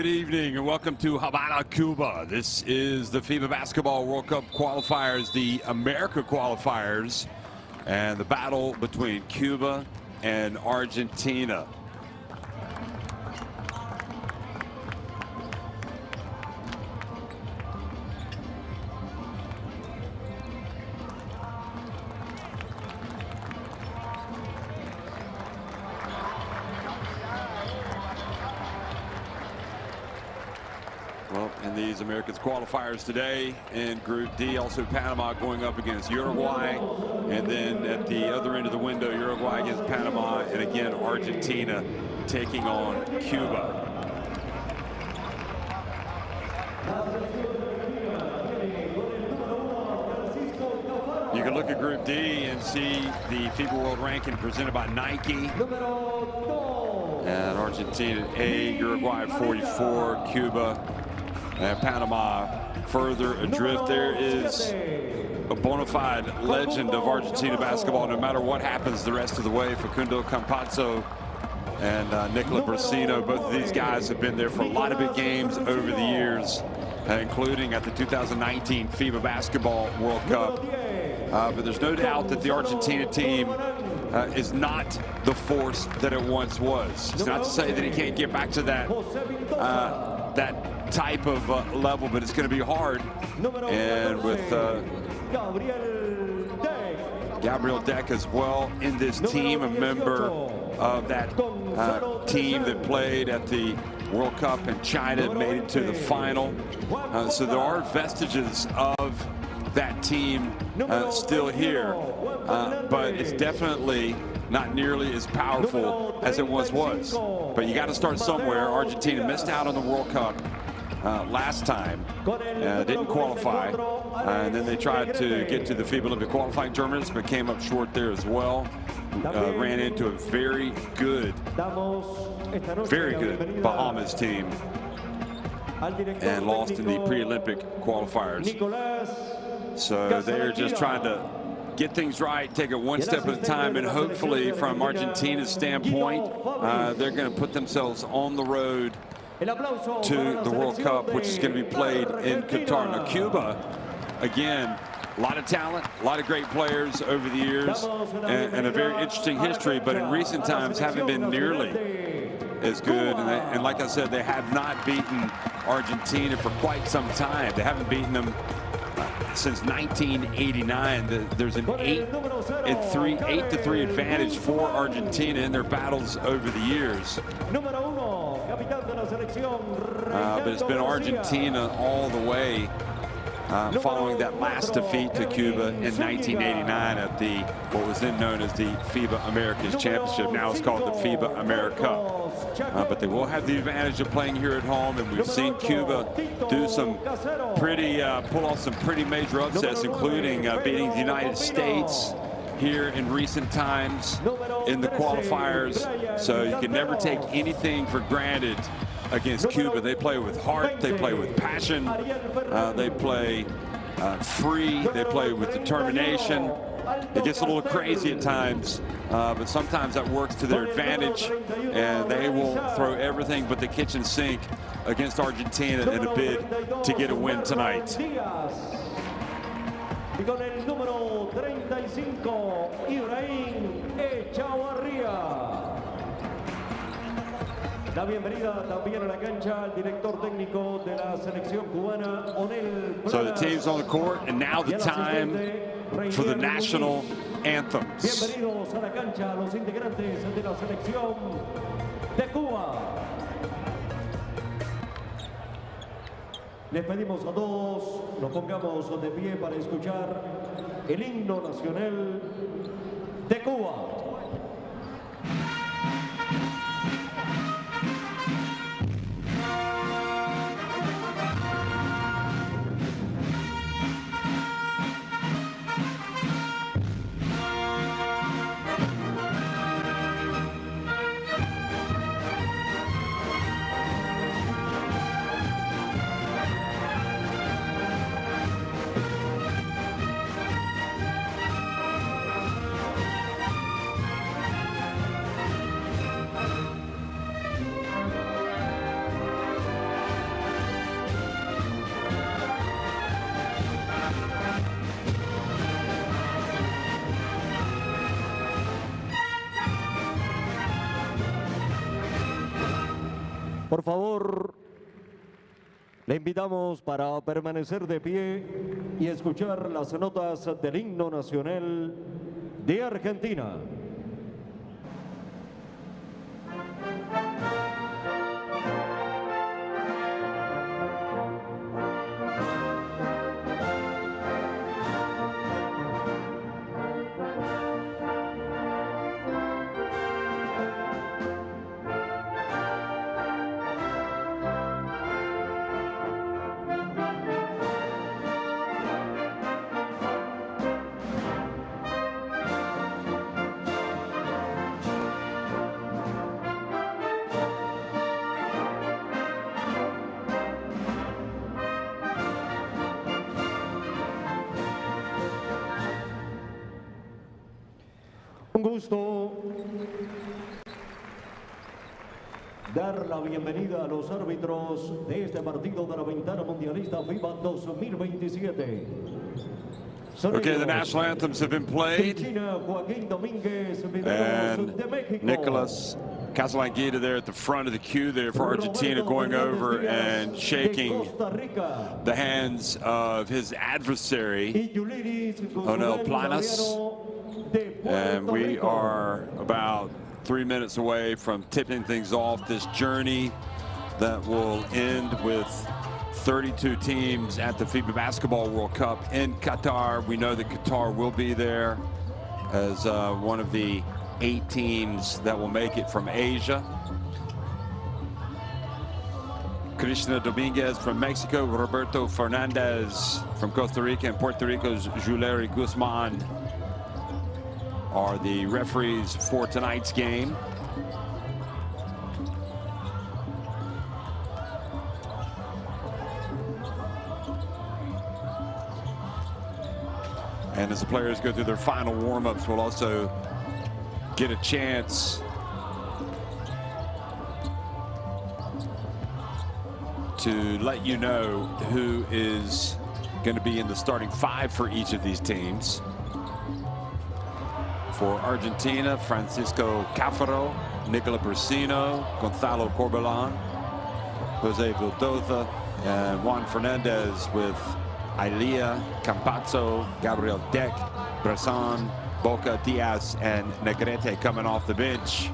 Good evening and welcome to Havana, Cuba. This is the FIBA Basketball World Cup qualifiers, the America qualifiers, and the battle between Cuba and Argentina. Well, in these Americans qualifiers today in Group D, also Panama going up against Uruguay, and then at the other end of the window, Uruguay against Panama, and again Argentina taking on Cuba. You can look at Group D and see the FIBA World Ranking presented by Nike. And Argentina at A, Uruguay at 44, Cuba and Panama further adrift. There is a bona fide legend of Argentina basketball, no matter what happens the rest of the way. Facundo Campazzo and Nicola Brasino, both of these guys have been there for a lot of big games over the years, including at the 2019 FIBA Basketball World Cup. But there's no doubt that the Argentina team is not the force that it once was. It's not to say that he can't get back to that that type of level, but it's going to be hard. And with Gabriel Deck as well in this team, a member of that team that played at the World Cup in China, made it to the final. So there are vestiges of that team still here, but it's definitely not nearly as powerful as it once was. But you got to start somewhere. Argentina missed out on the World Cup last time, didn't qualify, and then they tried to get to the FIBA Olympic qualifying tournaments, but came up short there as well. Ran into a very good Bahamas team and lost in the pre-Olympic qualifiers. So they're just trying to get things right, take it one step at a time, and hopefully from Argentina's standpoint, they're going to put themselves on the road to the World Cup, which is going to be played in Qatar. Now, Cuba, again, a lot of talent, a lot of great players over the years, and a very interesting history, but in recent times haven't been nearly as good. And like I said, they have not beaten Argentina for quite some time. They haven't beaten them since 1989. There's an 8-3 advantage for Argentina in their battles over the years. But it's been Argentina all the way following that last defeat to Cuba in 1989 at the what was then known as the FIBA Americas Championship. Now it's called the FIBA America. But they will have the advantage of playing here at home, and we've seen Cuba do some pretty pull off some pretty major upsets, including beating the United States here in recent times in the qualifiers. So you can never take anything for granted against Cuba. They play with heart, they play with passion, they play free, they play with determination. It gets a little crazy at times, but sometimes that works to their advantage, and they will throw everything but the kitchen sink against Argentina in a bid to get a win tonight. La bienvenida también a la cancha al director técnico de la selección cubana, Onel. So the team's on the court, and now the time for the national anthems. Bienvenidos a la cancha los integrantes de la selección de Cuba. Les pedimos a todos nos pongamos de pie para escuchar el himno nacional de Cuba. Por favor, le invitamos para permanecer de pie y escuchar las notas del himno nacional de Argentina. Un gusto dar la bienvenida a los árbitros de este partido de la ventana mundialista FIBA 2027. Okay, the national anthems have been played, and Nicolas Casalanguida there at the front of the queue there for Argentina, going over and shaking the hands of his adversary, Onel Planas. And we are about 3 minutes away from tipping things off this journey that will end with 32 teams at the FIBA Basketball World Cup in Qatar. We know that Qatar will be there as one of the 8 teams that will make it from Asia. Krishna Dominguez from Mexico, Roberto Fernandez from Costa Rica, and Puerto Rico's Juleri Guzman are the referees for tonight's game. And as the players go through their final warm-ups, we'll also get a chance to let you know who is going to be in the starting 5 for each of these teams. For Argentina, Francisco Cafaro, Nicola Brasino, Gonzalo Corbalán, Jose Vildoza, and Juan Fernandez, with Ilia Campazzo, Gabriel Deck, Bressan, Boca, Diaz, and Negrete coming off the bench.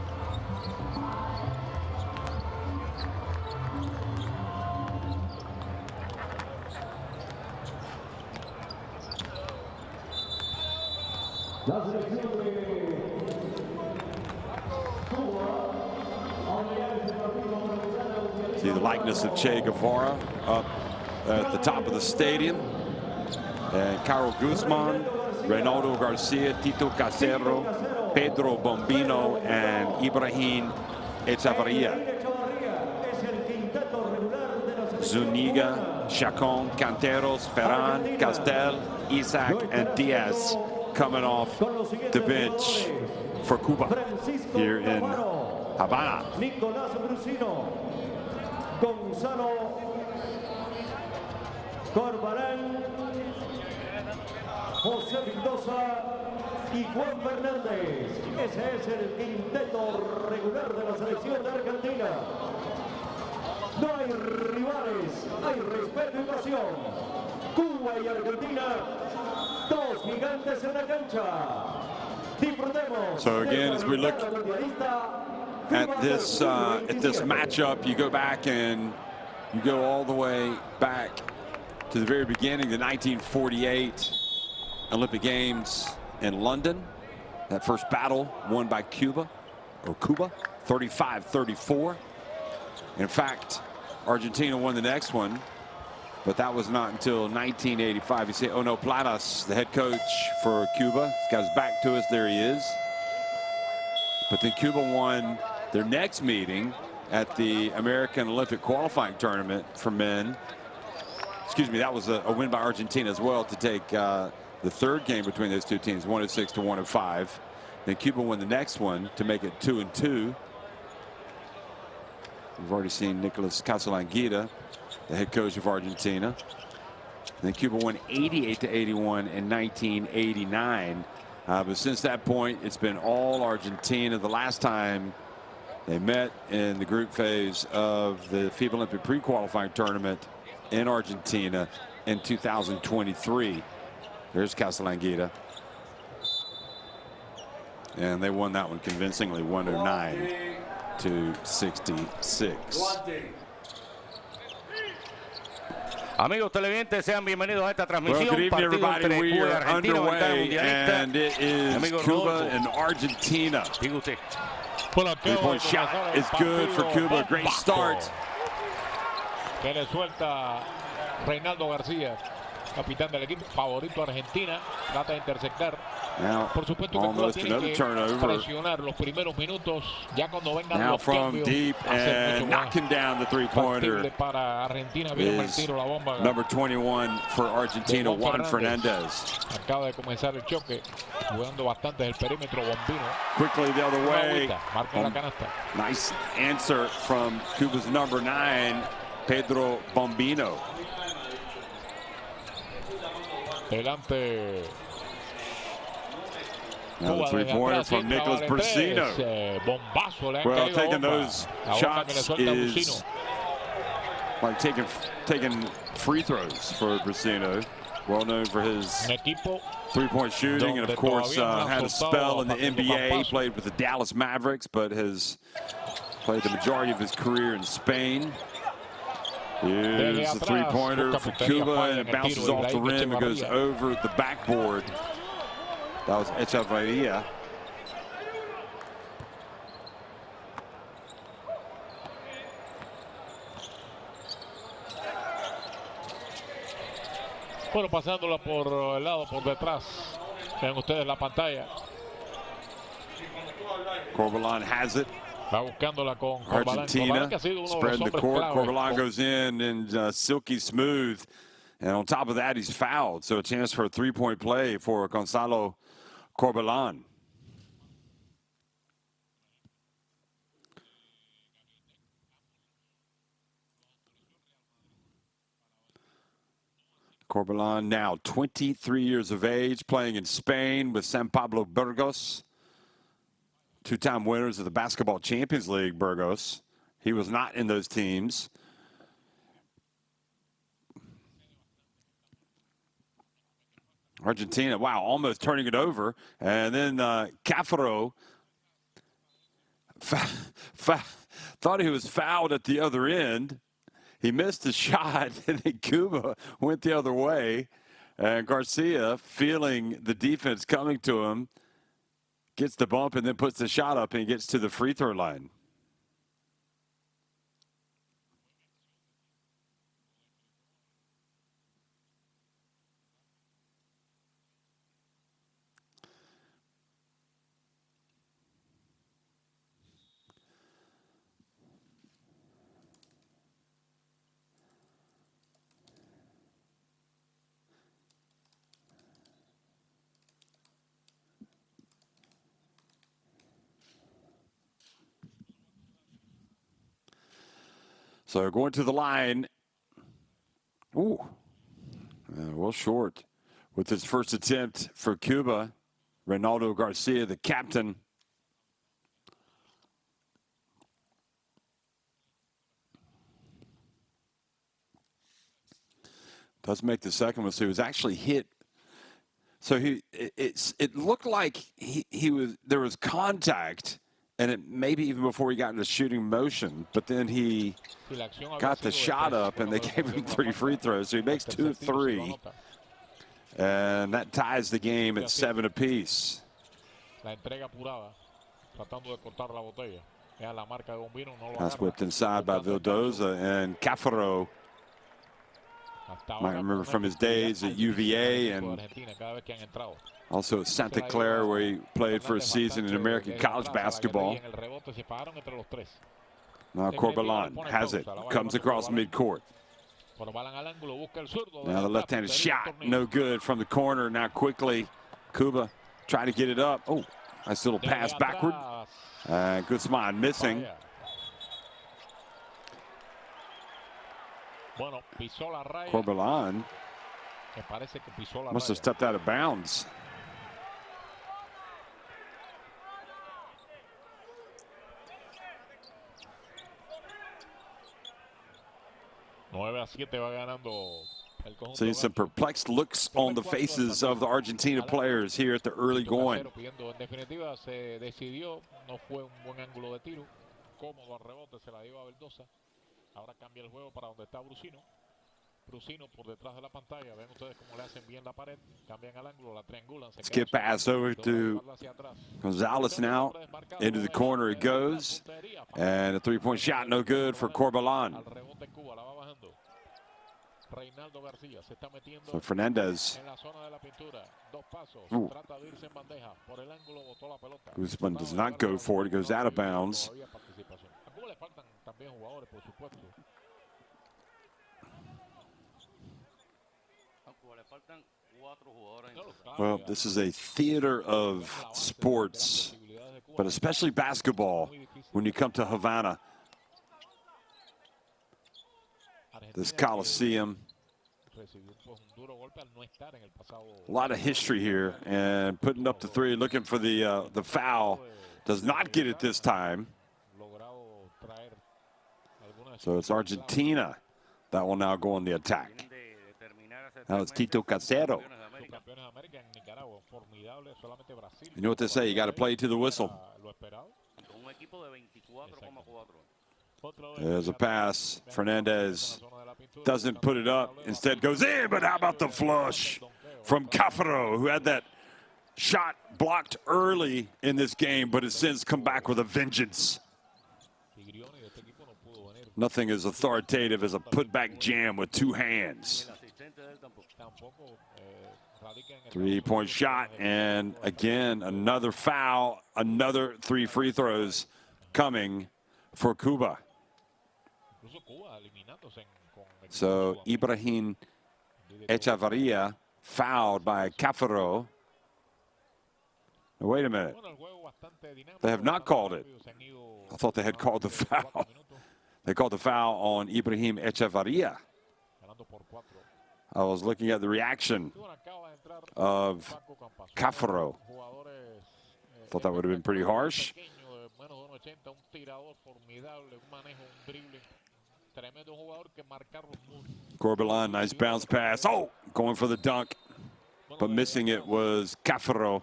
See the likeness of Che Guevara up at the top of the stadium. And Caro Guzman, Reynaldo Garcia, Tito Casero, Pedro Bombino, and Ibrahim Echavarria. Zuniga, Chacon, Canteros, Ferran, Castel, Isaac, and Diaz coming off the bench for Cuba here in Havana. Nicolás Brusino, Gonzalo Corbalán, José Vildoza y Juan Fernández. Ese es el quinteto regular de la selección de Argentina. No hay rivales, hay respeto y pasión. Cuba y Argentina, dos gigantes en la cancha. Disfrutemos. So again, as we look at this matchup, you go back and you go all the way back to the very beginning, the 1948 Olympic Games in London. That first battle won by Cuba, 35-34. In fact, Argentina won the next one, but that was not until 1985. You see Onel Planas, the head coach for Cuba. This guy's back to us. There he is. But then Cuba won their next meeting at the American Olympic qualifying tournament for men. Excuse me, that was a win by Argentina as well to take the third game between those two teams, 106 to 105. Then Cuba won the next one to make it 2-2. We've already seen Nicolas Casalanguida, the head coach of Argentina. And then Cuba won 88 to 81 in 1989. But since that point, it's been all Argentina. The last time They met in the group phase of the FIBA Olympic pre-qualifying tournament in Argentina in 2023. There's Castellanguida. And they won that one convincingly, 109-66. Amigos televidentes, sean bienvenidos a esta transmisión. Well, good evening, everybody. We are underway, and it is Cuba and Argentina. Three-point shot is good for Cuba. Great start. Que le suelta Reinaldo García, capitán del equipo, favorito Argentina, trata de interceptar. Now, por supuesto que almost another turnover. Presionar los primeros minutos, ya cuando vengan now los from cambios, deep and knocking down the three-pointer para Argentina, el tiro, la bomba, number 21 for Argentina, Juan Fernandez. Acaba de comenzar el choque, jugando bastante el perímetro Bombino. Quickly the other way. Marca la canasta. Nice answer from Cuba's number 9, Pedro Bombino. Delante. Now the three-pointer from Nicholas Brasino. Well, taking those shots is like taking free throws for Brasino. Well known for his three-point shooting, and of course had a spell in the NBA. Played with the Dallas Mavericks, but has played the majority of his career in Spain. Here's the three-pointer for Cuba, and it bounces off the rim and goes over the backboard. That was Echevarria. Bueno, pasándola por el lado, por detrás. Ven ustedes la pantalla. Corbalán has it. Va buscándola con Argentina spread the court. Corbalán goes in and silky smooth. And on top of that, he's fouled. So a chance for a three-point play for Gonzalo Corbalán. Corbalán now 23 years of age, playing in Spain with San Pablo Burgos. Two-time winners of the Basketball Champions League, Burgos. He was not in those teams. Argentina, wow, almost turning it over. And then Cafaro thought he was fouled at the other end. He missed the shot, and then Cuba went the other way. And Garcia, feeling the defense coming to him, gets the bump and then puts the shot up, and he gets to the free throw line. So going to the line. Ooh, well short with his first attempt for Cuba. Reinaldo Garcia, the captain. Does make the second one. So he was actually hit. So it looked like there was contact. And it maybe even before he got into shooting motion, but then he got the shot up and they gave him 3 free throws. So he makes 2 of 3. And that ties the game at 7 apiece. That's whipped inside by Vildoza, and Cafaro might remember from his days at UVA and also at Santa Clara, where he played for a season in American college basketball. Now Corbalán has it, comes across midcourt. Now the left-handed shot, no good from the corner. Now quickly, Cuba trying to get it up. Oh, nice little pass backward. Guzman missing. Corbalán must have stepped out of bounds. 9-7 va ganando el conjunto. Seeing some perplexed looks on the faces of the Argentina players here at the early going. En definitiva se decidió, no fue un buen ángulo de tiro, cómodo al rebote, se la dio a Verdosa. Ahora cambia el juego para donde está Brusino. Brusino por detrás de la pantalla. Ven ustedes cómo le hacen bien la pared. Cambian el ángulo, la triangulan. Skip pass over to Gonzalez now. Into the corner it goes. And a three-point shot, no good for Corbalán. So Fernandez. Guzman does not go for it. It goes out of bounds. Well, this is a theater of sports, but especially basketball when you come to Havana. This Coliseum. A lot of history here, and putting up the three, looking for the foul. Does not get it this time. So it's Argentina that will now go on the attack. Now it's Tito Casero. You know what they say, you got to play to the whistle. There's a pass. Fernandez doesn't put it up. Instead goes in, but how about the flush from Cafaro, who had that shot blocked early in this game, but has since come back with a vengeance. Nothing as authoritative as a putback jam with two hands. Three-point shot, and again, another foul, another 3 free throws coming for Cuba. So Ibrahim Echevarria fouled by Cafaro. Now, wait a minute. They have not called it. I thought they had called the foul. They called the foul on Ibrahim Echevarria. I was looking at the reaction of Cafaro. Thought that would have been pretty harsh. Corbalán, nice bounce pass. Oh, going for the dunk, but missing it was Cafaro.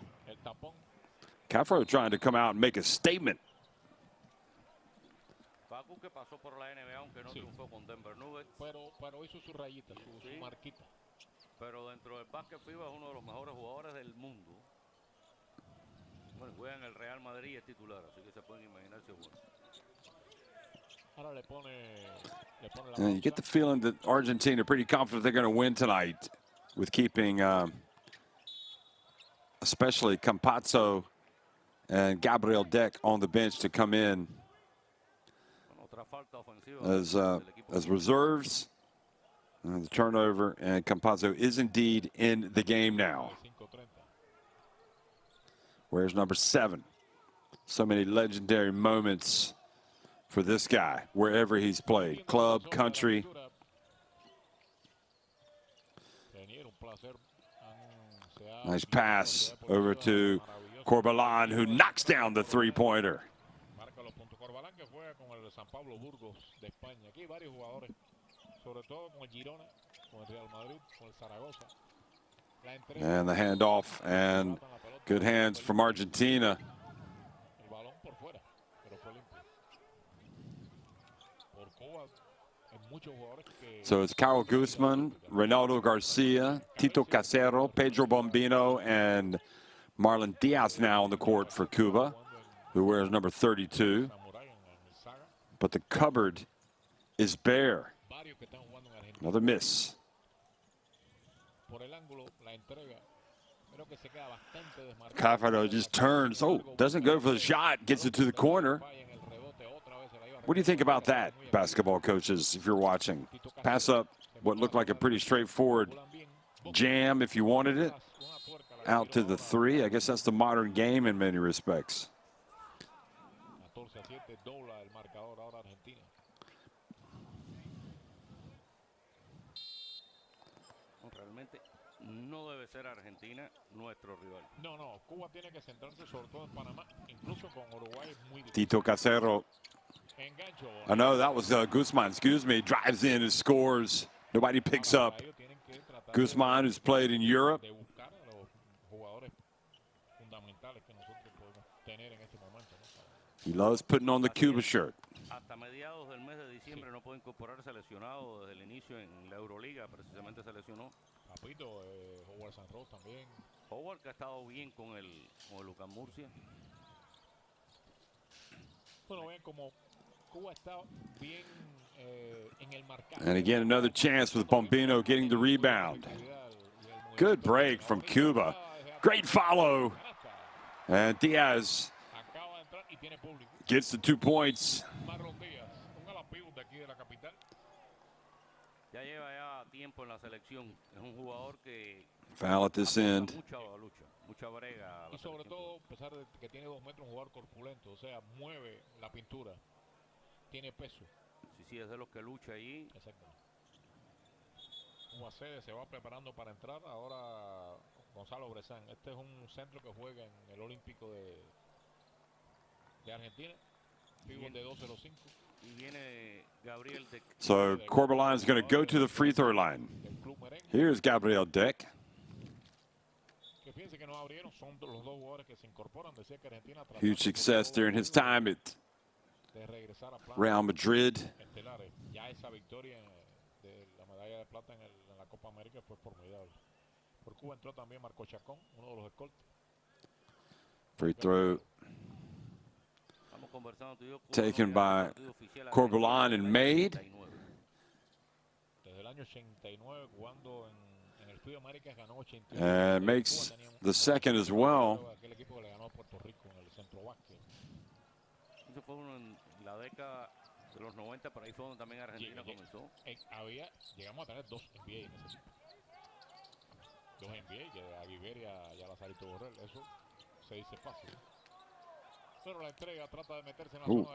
Cafaro trying to come out and make a statement. Pero dentro del básquet FIBA es uno de los mejores jugadores del mundo. Bueno, juega en el Real Madrid y es titular, así que se pueden imaginarse bueno. And you get the feeling that Argentina are pretty confident they're going to win tonight with keeping especially Campazzo and Gabriel Deck on the bench to come in as reserves. The turnover, and Campazzo is indeed in the game now. Where's number 7? So many legendary moments for this guy, wherever he's played. Club, country. Nice pass over to Corbalán, who knocks down the three-pointer. And the handoff, and good hands from Argentina. So it's Carl Guzman, Reynaldo Garcia, Tito Casero, Pedro Bombino, and Marlon Diaz now on the court for Cuba, who wears number 32. But the cupboard is bare. Another miss. Cafaro just turns. Oh, doesn't go for the shot. Gets it to the corner. What do you think about that, basketball coaches, if you're watching? Pass up what looked like a pretty straightforward jam if you wanted it. Out to the 3. I guess that's the modern game in many respects. No debe ser Argentina nuestro rival. No, Cuba tiene que centrarse sobre todo en Panamá, incluso con Uruguay es muy difícil. Tito Casero I know that was Guzman, excuse me, drives in and scores. Nobody picks up. Guzman, who's played in Europe. He loves putting on the Cuba shirt. Hasta mediados del mes de diciembre no puede incorporarse lesionado desde el inicio en la Euroliga, precisamente se lesionó. Papito, Howard Santos también. Howard que ha estado bien con el Lucas Murcia. Bueno, ven como Cuba está bien en el marcado. And again, another chance with Bombino getting the rebound. Good break from Cuba. Great follow. And Diaz gets the 2 points. Ya lleva ya tiempo en la selección. Es un jugador que foul at this end. Mucha brega. Y sobre todo, a pesar de que tiene 2 metros, un jugador corpulento, o sea, mueve la pintura, tiene peso. Sí, es de los que lucha ahí. Exacto. Cuba sede se va preparando para entrar. Ahora Gonzalo Brezán. Este es un centro que juega en el Olímpico de Argentina. FIBA de 2.05. So Corbelan is going to go to the free throw line. Here's Gabriel Deck. Huge success during his time at Real Madrid. Free throw taken by Corbelan and made. And makes the second as well. Llegamos a tener 2 NBA en ese equipo. 2 NBA, a Guiber y a Lazarito Borrell. Eso se dice fácil. Ooh,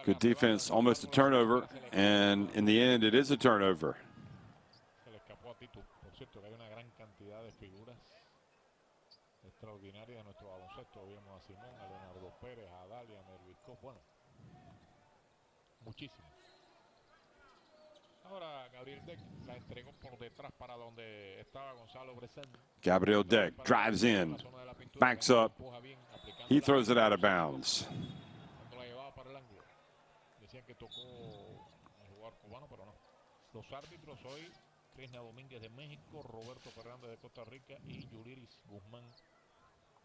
good defense, almost a turnover, and in the end, it is a turnover. Gabriel Deck drives in, backs up. He throws it out of bounds. Los árbitros hoy, Krishna Domínguez de México, Roberto Fernández de Costa Rica y Yuliris Guzmán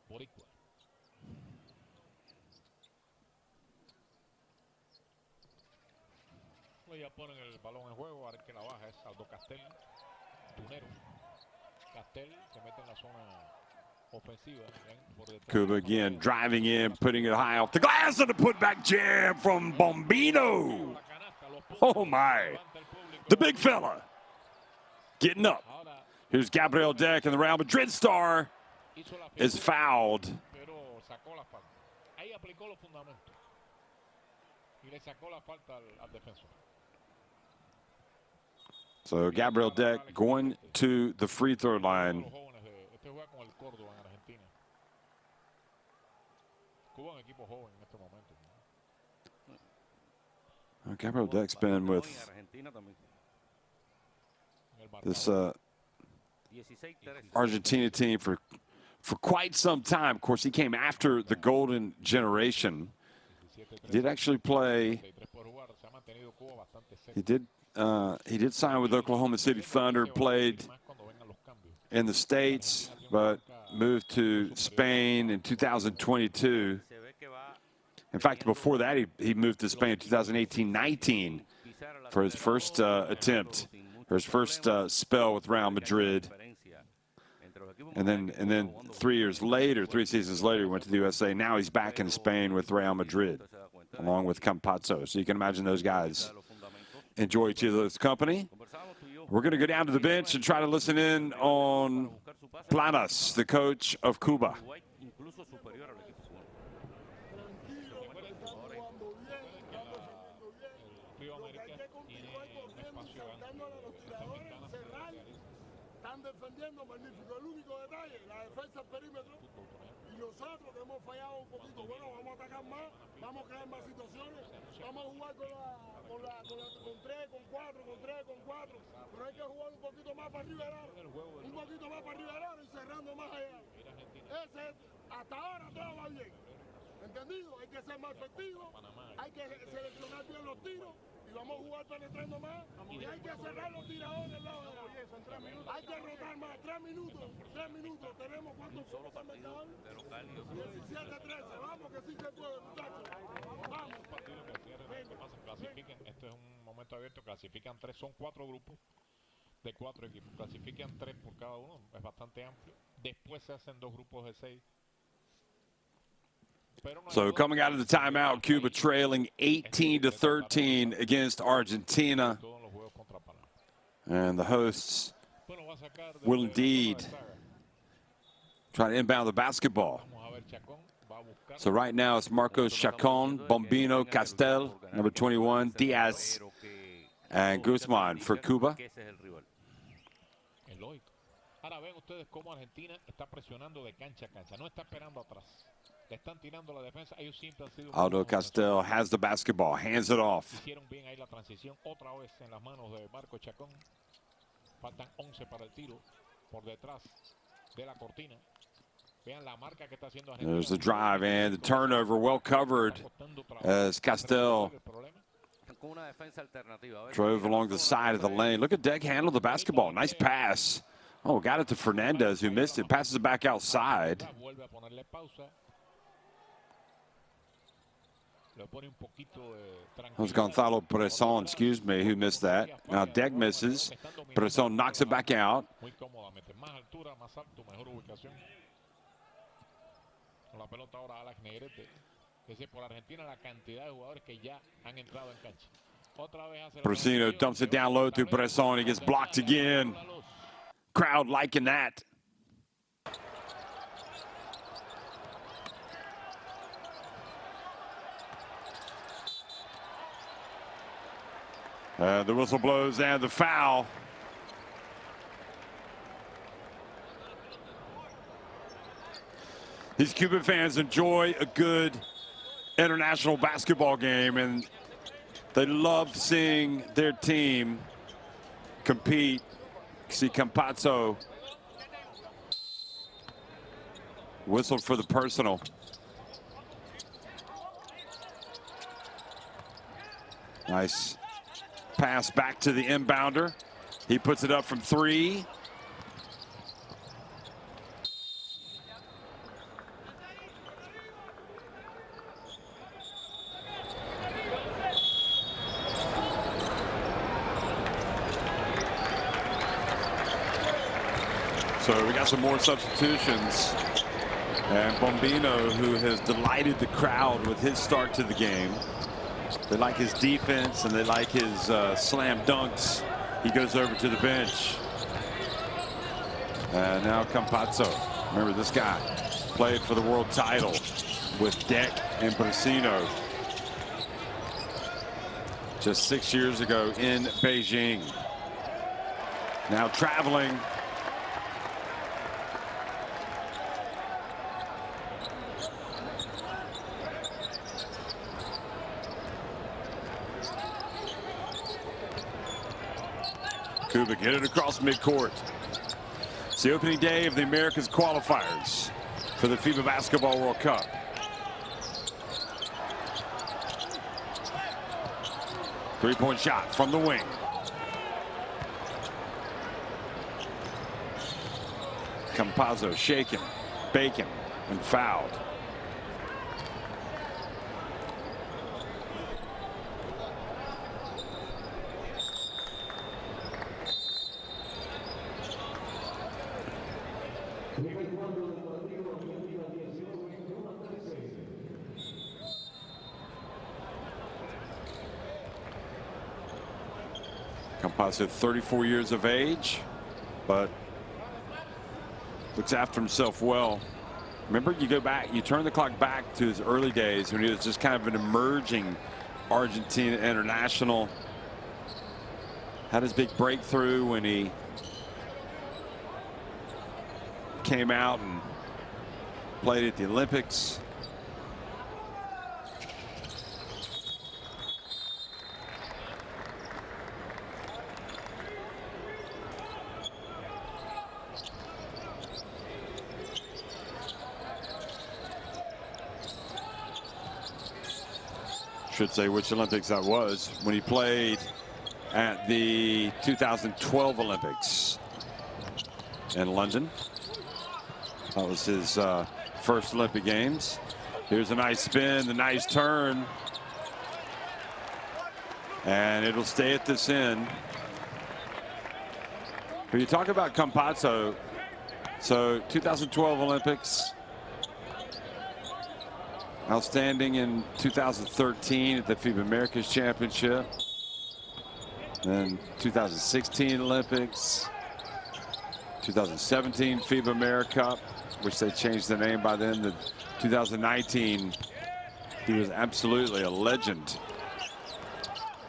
Boricua. Ya ponen el balón en juego, ahora que la baja es Aldo Castel, Tunero. Castel se mete en la zona ofensiva. Cuba again driving in, putting it high off the glass, and a putback jam from Bombino. Oh my, the big fella getting up. Here's Gabriel Deck, and the Real Madrid star is fouled. So Gabriel Deck going to the free throw line. Gabriel Deck's been with this Argentina team for quite some time. Of course, he came after the golden generation. He did actually play. He did sign with Oklahoma City Thunder, played in the States, but moved to Spain in 2022. In fact, before that, he moved to Spain in 2018-19 for his first attempt, or his first spell with Real Madrid. And then 3 seasons later, he went to the USA. Now he's back in Spain with Real Madrid, along with Campazzo. So you can imagine those guys enjoy each other's company. We're going to go down to the bench and try to listen in on Planas, the coach of Cuba. Defendiendo magnífico. El único detalle, la defensa al perímetro y nosotros que hemos fallado un poquito. Bueno, vamos a atacar más, vamos a crear más situaciones, vamos a jugar con 3, con 4, con 3, con 4. Pero hay que jugar un poquito más para liberar, un poquito más para liberar y cerrando más allá. Hasta ahora todo va bien. ¿Entendido? Hay que ser más efectivo, hay que seleccionar bien los tiros y vamos a jugar penetrando más y hay que cerrar los tiradores al lado de la. Hay que rotar más, 3 minutos, tenemos cuántos puntos en marcador, 17-13, vamos que sí se puede, muchachos, vamos. Clasifiquen, esto es un momento abierto, clasifican 3, son 4 grupos de 4 equipos, clasifican 3 por cada uno, es bastante amplio, después se hacen 2 grupos de 6. So coming out of the timeout, Cuba trailing 18-13 against Argentina. And the hosts will indeed try to inbound the basketball. So right now it's Marcos Chacon, Bombino, Castel, number 21, Diaz, and Guzman for Cuba. Ahora ven ustedes cómo Argentina está presionando de cancha a cancha, no está esperando atrás. Le están tirando la defensa, ellos siempre han sido. Aldo Castel has the basketball, hands it off. Hicieron bien ahí la transición, otra vez en las manos de Marco Chacón. Faltan 11 para el tiro, por detrás de la cortina. Vean la marca que está haciendo Argentina. There's the drive and the turnover, well covered as Castel drove along the side of the lane. Look at Deg handle the basketball, nice pass. Oh, got it to Fernandez, who missed it. Passes it back outside. That was Gonzalo Bresson, excuse me, who missed that. Now Deg misses. Bresson knocks it back out. Brasino dumps it down low to Bresson. He gets blocked again. Crowd liking that. The whistle blows and the foul. These Cuban fans enjoy a good international basketball game, and they love seeing their team compete. See Campazzo whistled for the personal. Nice pass back to the inbounder. He puts it up from 3. So we got some more substitutions. And Bombino, who has delighted the crowd with his start to the game. They like his defense and they like his slam dunks. He goes over to the bench. And now Campazzo. Remember, this guy played for the world title with Deck and Brasino just 6 years ago in Beijing. Now traveling. Cuba get it across midcourt. It's the opening day of the Americas qualifiers for the FIBA Basketball World Cup. Three-point shot from the wing. Campazzo shaken, Bacon, and fouled. Campazzo, 34 years of age, but looks after himself well. Remember, you go back, you turn the clock back to his early days when he was just kind of an emerging Argentina international. Had his big breakthrough when he came out and played at the Olympics. Should say which Olympics that was, when he played at the 2012 Olympics in London. That was his first Olympic Games. Here's a nice spin, the nice turn, and it'll stay at this end. When you talk about Campazzo, so 2012 Olympics, outstanding in 2013 at the FIBA Americas Championship. Then 2016 Olympics, 2017 FIBA America Cup, which they changed the name by then. The 2019, he was absolutely a legend.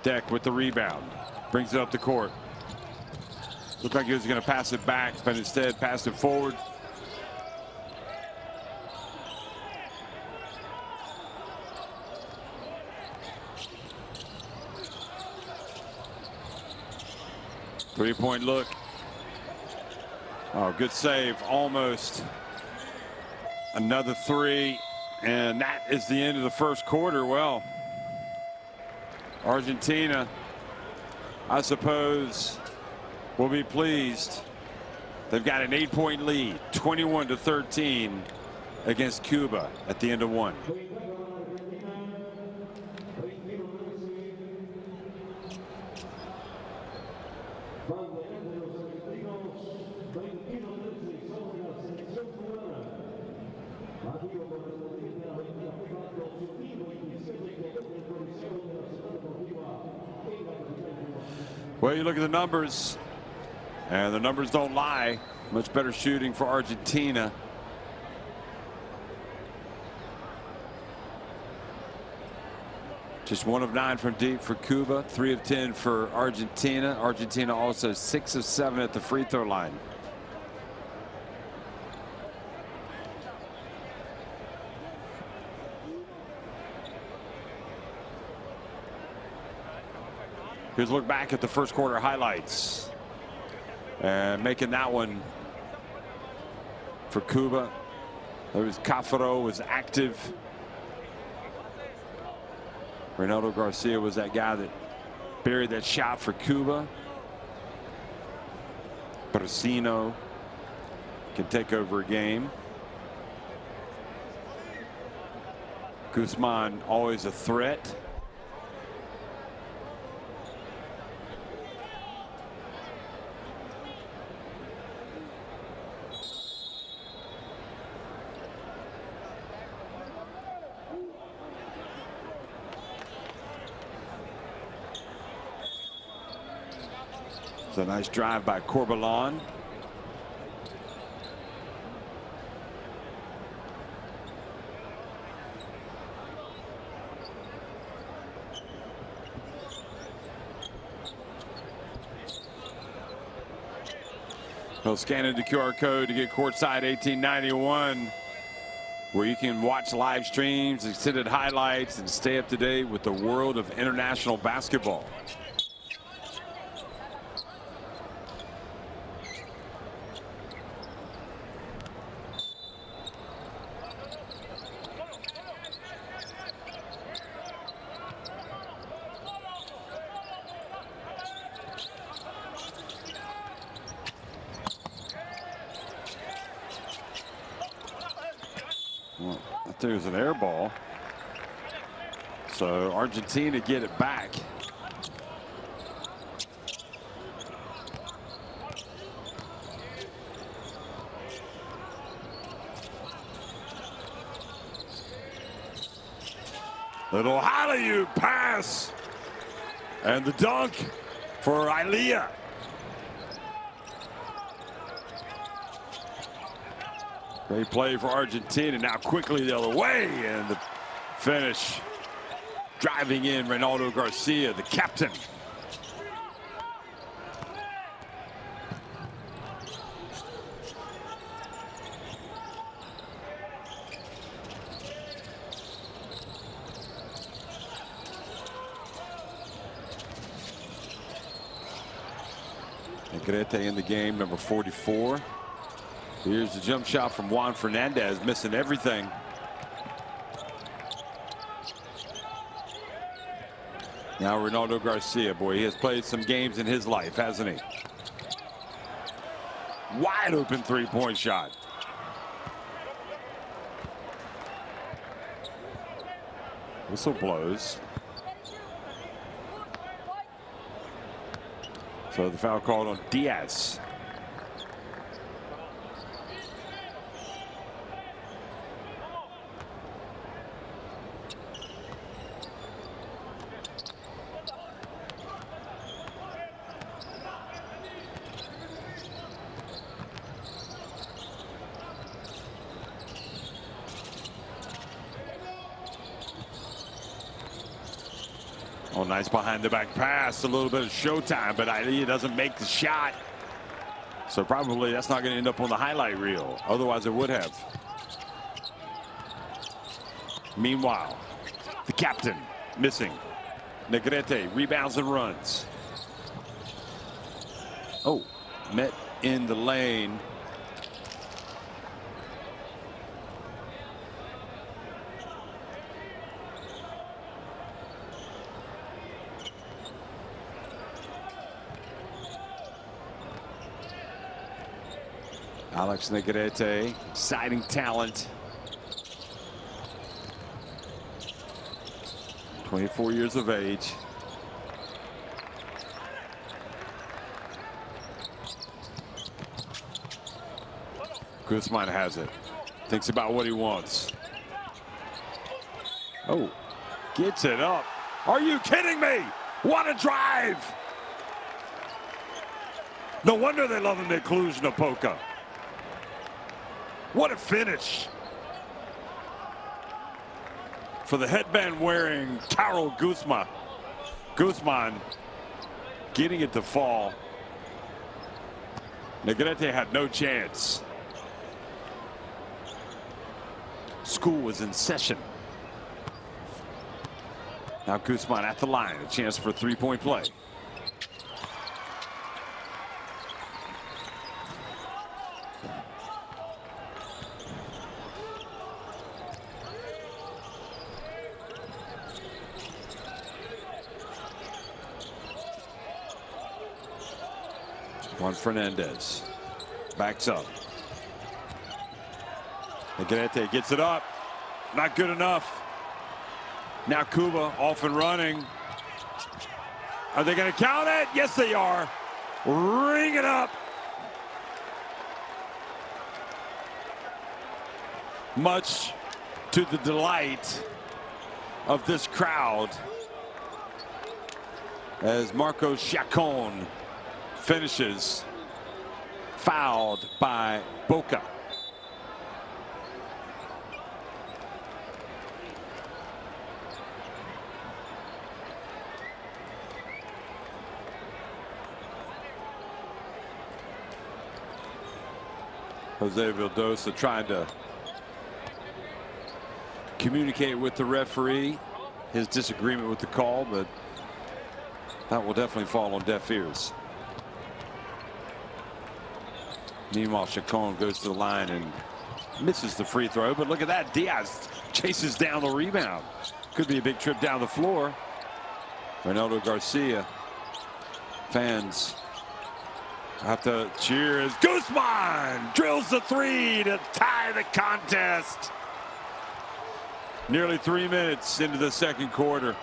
Deck with the rebound, brings it up the court. Looked like he was going to pass it back, but instead passed it forward. Three-point look. Oh, good save, almost. Another three, and that is the end of the first quarter. Well, Argentina, I suppose, will be pleased. They've got an 8-point lead, 21-13 against Cuba at the end of one. Well, you look at the numbers, and the numbers don't lie. Much better shooting for Argentina. Just 1 of 9 from deep for Cuba, 3 of 10 for Argentina. Argentina also 6 of 7 at the free throw line. Here's a look back at the first quarter highlights. And making that one for Cuba. There was Cafaro was active. Ronaldo Garcia was that guy that buried that shot for Cuba. Brasino can take over a game. Guzman always a threat. It's a nice drive by Corbalon. He'll scan in the QR code to get courtside 1891, where you can watch live streams, extended highlights, and stay up to date with the world of international basketball. Well, I think it was an air ball. So Argentina get it back. Little alley-oop pass. And the dunk for Ilea. Great play for Argentina. Now quickly the other way, and the finish. Driving in Ronaldo Garcia, the captain. Negrete in the game, number 44. Here's the jump shot from Juan Fernandez, missing everything. Now Ronaldo Garcia, boy, he has played some games in his life, hasn't he? Wide open three-point shot. Whistle blows. So the foul called on Diaz. Oh, nice behind the back pass. A little bit of showtime, but he doesn't make the shot. So probably that's not going to end up on the highlight reel. Otherwise it would have. Meanwhile, the captain missing. Negrete rebounds and runs. Oh, met in the lane. Alex Negrete, exciting talent. 24 years of age. Guzman has it. Thinks about what he wants. Oh, gets it up. Are you kidding me? What a drive! No wonder they love him at Cluj-Napoca. What a finish for the headband wearing Karol Guzman. Guzman getting it to fall. Negrete had no chance. School was in session. Now Guzman at the line, a chance for a three-point play. Juan Fernandez backs up. Negrete gets it up. Not good enough. Now Cuba off and running. Are they going to count it? Yes, they are. Ring it up. Much to the delight of this crowd as Marcos Chacon finishes, fouled by Boca. Jose Vildosa trying to communicate with the referee his disagreement with the call, but that will definitely fall on deaf ears. Meanwhile, Chacon goes to the line and misses the free throw, but look at that. Diaz chases down the rebound. Could be a big trip down the floor. Ronaldo Garcia. Fans have to cheer as Guzman drills the three to tie the contest. Nearly 3 minutes into the second quarter.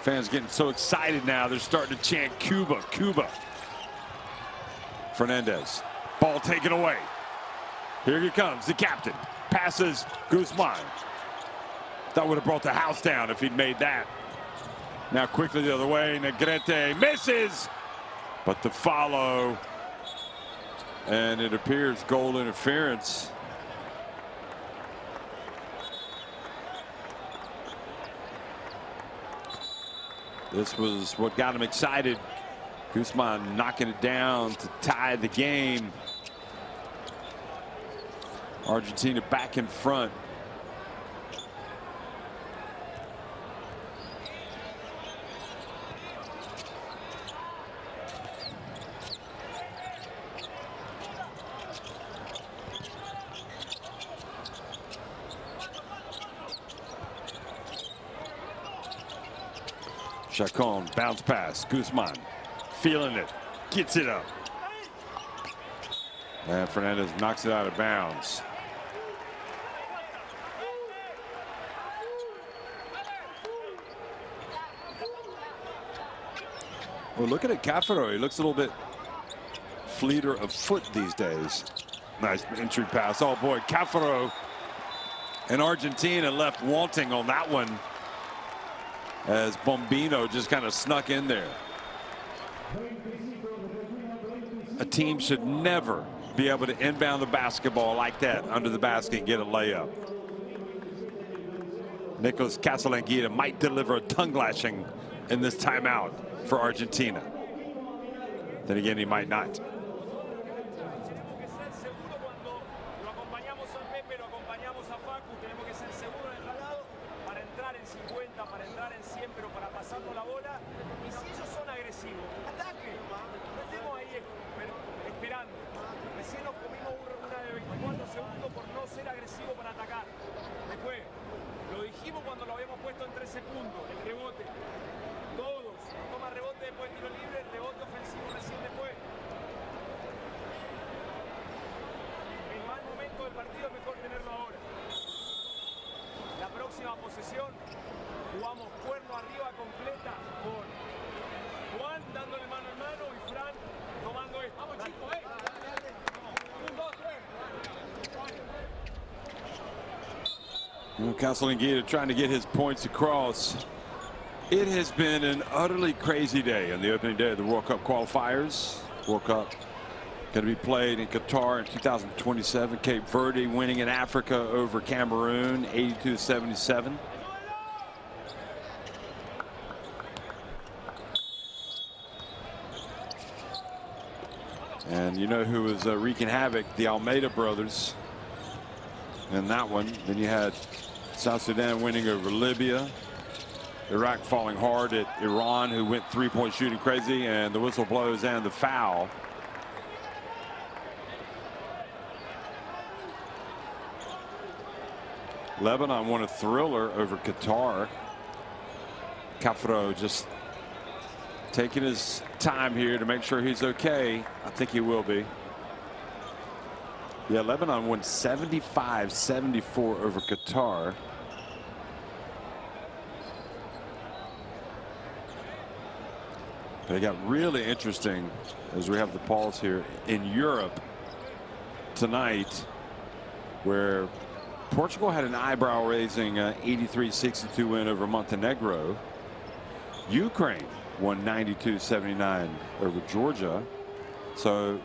Fans getting so excited now, they're starting to chant Cuba, Cuba. Fernandez, ball taken away. Here he comes, the captain. Passes Guzman. That would have brought the house down if he'd made that. Now quickly the other way, Negrete misses, but the follow, and it appears goal interference. This was what got him excited. Guzman knocking it down to tie the game. Argentina back in front. Chacon, bounce pass. Guzman feeling it, gets it up. And Fernandez knocks it out of bounds. Well, look at it, Cafaro. He looks a little bit fleeter of foot these days. Nice entry pass. Oh boy, Cafaro and Argentina left wanting on that one, as Bombino just kind of snuck in there. A team should never be able to inbound the basketball like that under the basket and get a layup. Nicolas Casalanguida might deliver a tongue lashing in this timeout for Argentina. Then again, he might not. Casalanguida trying to get his points across. It has been an utterly crazy day on the opening day of the World Cup qualifiers. World Cup going to be played in Qatar in 2027. Cape Verde winning in Africa over Cameroon 82-77. And you know who was wreaking havoc? The Almeida brothers in that one. Then you had South Sudan winning over Libya. Iraq falling hard at Iran, who went three-point shooting crazy, and the whistle blows and the foul. Lebanon won a thriller over Qatar. Cafaro just taking his time here to make sure he's okay. I think he will be. Yeah, Lebanon won 75-74 over Qatar. But it got really interesting as we have the pause here in Europe tonight, where Portugal had an eyebrow-raising 83-62 win over Montenegro. Ukraine won 92-79 over Georgia. So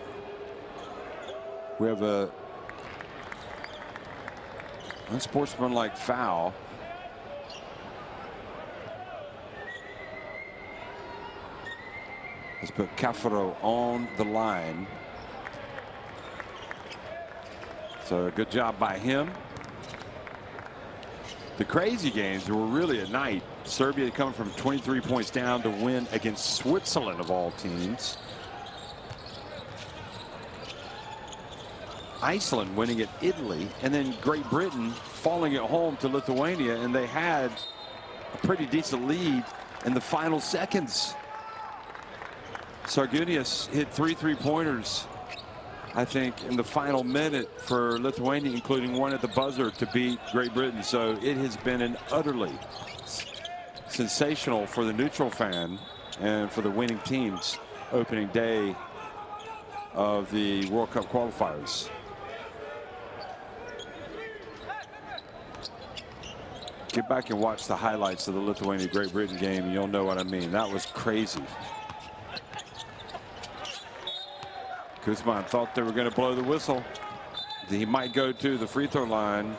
we have a unsportsmanlike foul. Let's put Cafaro on the line. So a good job by him. The crazy games were really at night. Serbia coming from 23 points down to win against Switzerland of all teams. Iceland winning at Italy, and then Great Britain falling at home to Lithuania, and they had a pretty decent lead in the final seconds. Sargunius hit 3 3-pointers, I think, in the final minute for Lithuania, including one at the buzzer to beat Great Britain. So it has been an utterly sensational for the neutral fan and for the winning teams opening day of the World Cup qualifiers. Get back and watch the highlights of the Lithuania-Great Britain game, and you'll know what I mean. That was crazy. Guzman thought they were going to blow the whistle. He might go to the free throw line.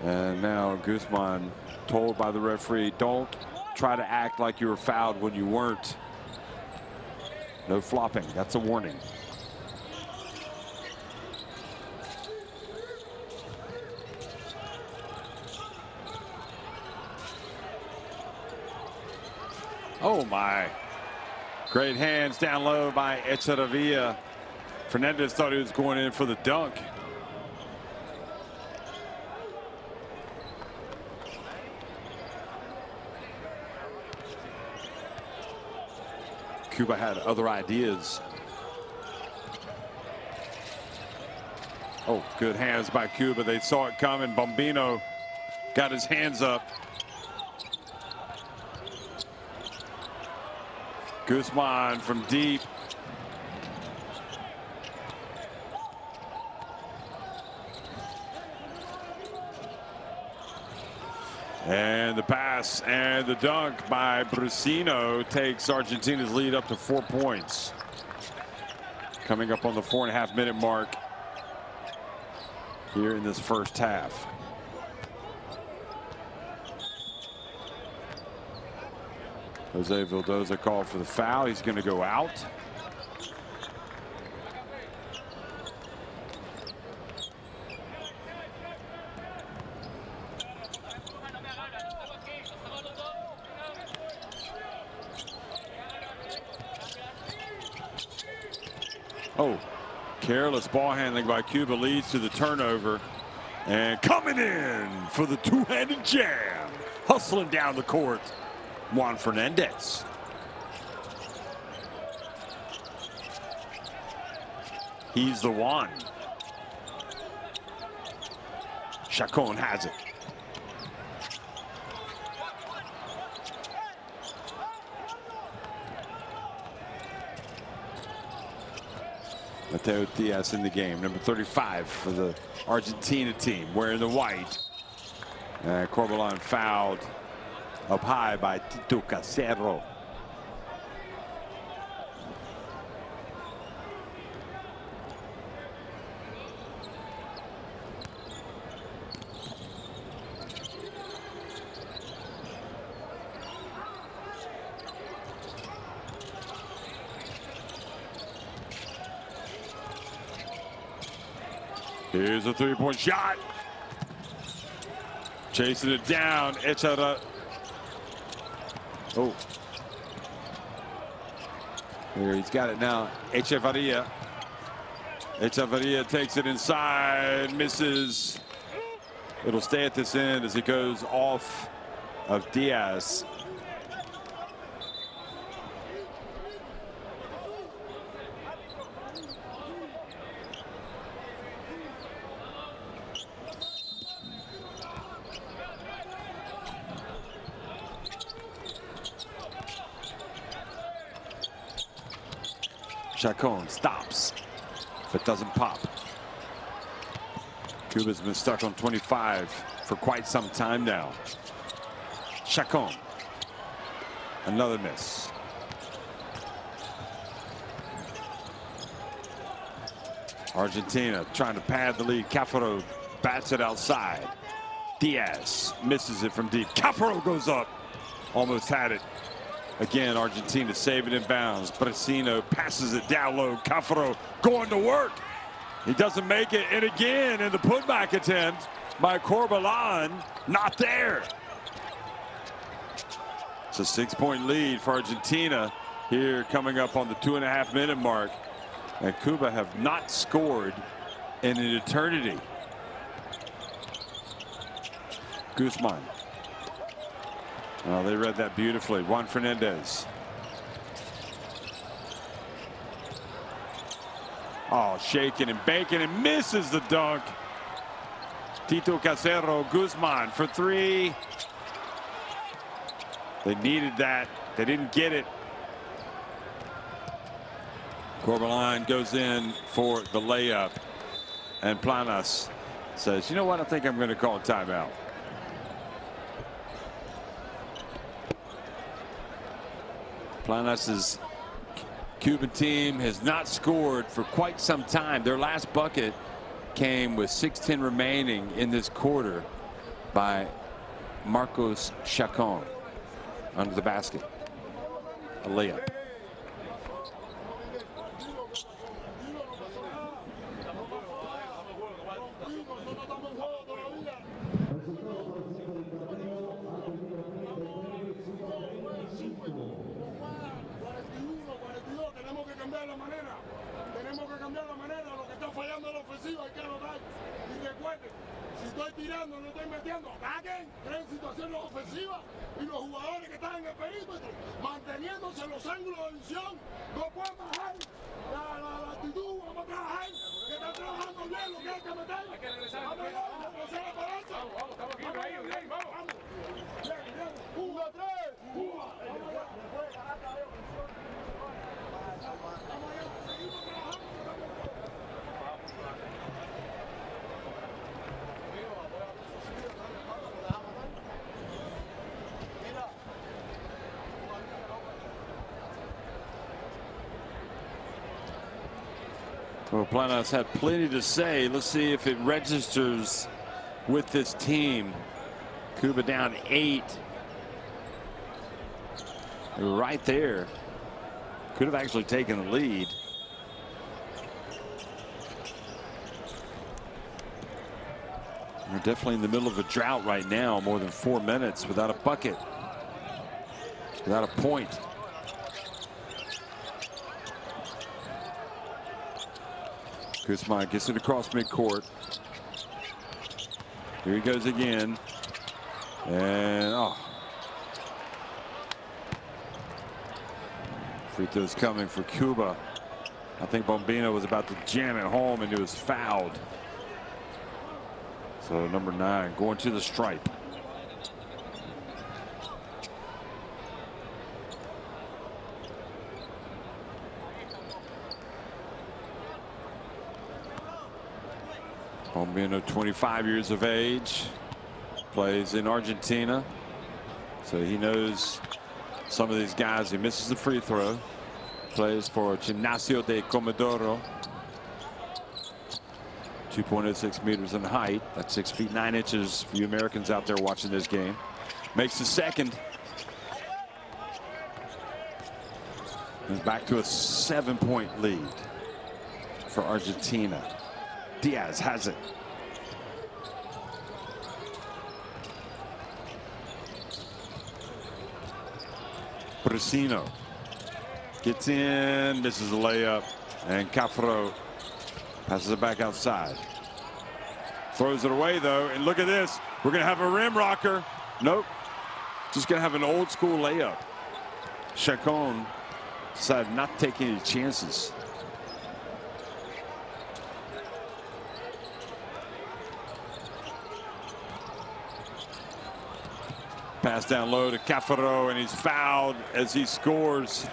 And now Guzman told by the referee, don't try to act like you were fouled when you weren't. No flopping. That's a warning. Oh my. Great hands down low by Echeverria. Fernandez thought he was going in for the dunk. Cuba had other ideas. Oh, good hands by Cuba. They saw it coming. Bombino got his hands up. Guzman from deep. And the pass and the dunk by Brusino takes Argentina's lead up to 4 points. Coming up on the 4.5-minute mark here in this first half. Jose Vildoza called for the foul. He's going to go out. Oh, careless ball handling by Cuba leads to the turnover. And coming in for the two-handed jam. Hustling down the court, Juan Fernandez. He's the one. Chacon has it. Mateo Diaz in the game, number 35 for the Argentina team, wearing the white. And Corbalán fouled up high by Tito Casero. Here's a three-point shot. Chasing it down. Echara. Oh. Here, he's got it now. Echeverria. Echeverria takes it inside, misses. It'll stay at this end as it goes off of Diaz. Chacon stops, but doesn't pop. Cuba's been stuck on 25 for quite some time now. Chacon, another miss. Argentina trying to pad the lead. Cafaro bats it outside. Diaz misses it from deep. Cafaro goes up, almost had it. Again, Argentina saving in bounds. Brusino passes it down low. Cafaro going to work. He doesn't make it. And again, in the putback attempt by Corbalán, not there. It's a 6-point lead for Argentina here coming up on the 2.5-minute mark. And Cuba have not scored in an eternity. Guzman. Oh, they read that beautifully. Juan Fernandez. Oh, shaking and baking and misses the dunk. Tito Casero. Guzman for three. They needed that. They didn't get it. Corbalán goes in for the layup. And Planas says, you know what? I think I'm going to call a timeout. Planas's Cuban team has not scored for quite some time. Their last bucket came with 6:10 remaining in this quarter by Marcos Chacon under the basket. A layup. estoy tirando, no estoy metiendo. Ataquen, creen situaciones ofensivas y los jugadores que están en el perímetro manteniéndose en los ángulos de visión no pueden bajar la actitud. Vamos a trabajar, que están trabajando bien lo que hay que meter. Hay que regresar. Vamos, estamos aquí, vamos. Cuba 3, Cuba. Well, Planas had plenty to say. Let's see if it registers with this team. Cuba down 8. They were right there. Could have actually taken the lead. They're definitely in the middle of a drought right now. More than 4 minutes without a bucket, without a point. Guzman gets it across midcourt. Here he goes again. And free throws coming for Cuba. I think Bombino was about to jam it home and he was fouled. So number 9 going to the stripe. Bombino, 25 years of age, plays in Argentina, so he knows some of these guys. He misses the free throw. Plays for Gimnasio de Comodoro. 2.06 meters in height. That's 6 feet 9 inches for you Americans out there watching this game. Makes the second. And back to a 7-point lead for Argentina. Diaz has it. Brusino gets in, misses a layup, and Cafro passes it back outside. Throws it away though, and look at this. We're gonna have a rim rocker. Nope, just gonna have an old school layup. Chacon decided not to take any chances. Pass down low to Cafaro, and he's fouled as he scores.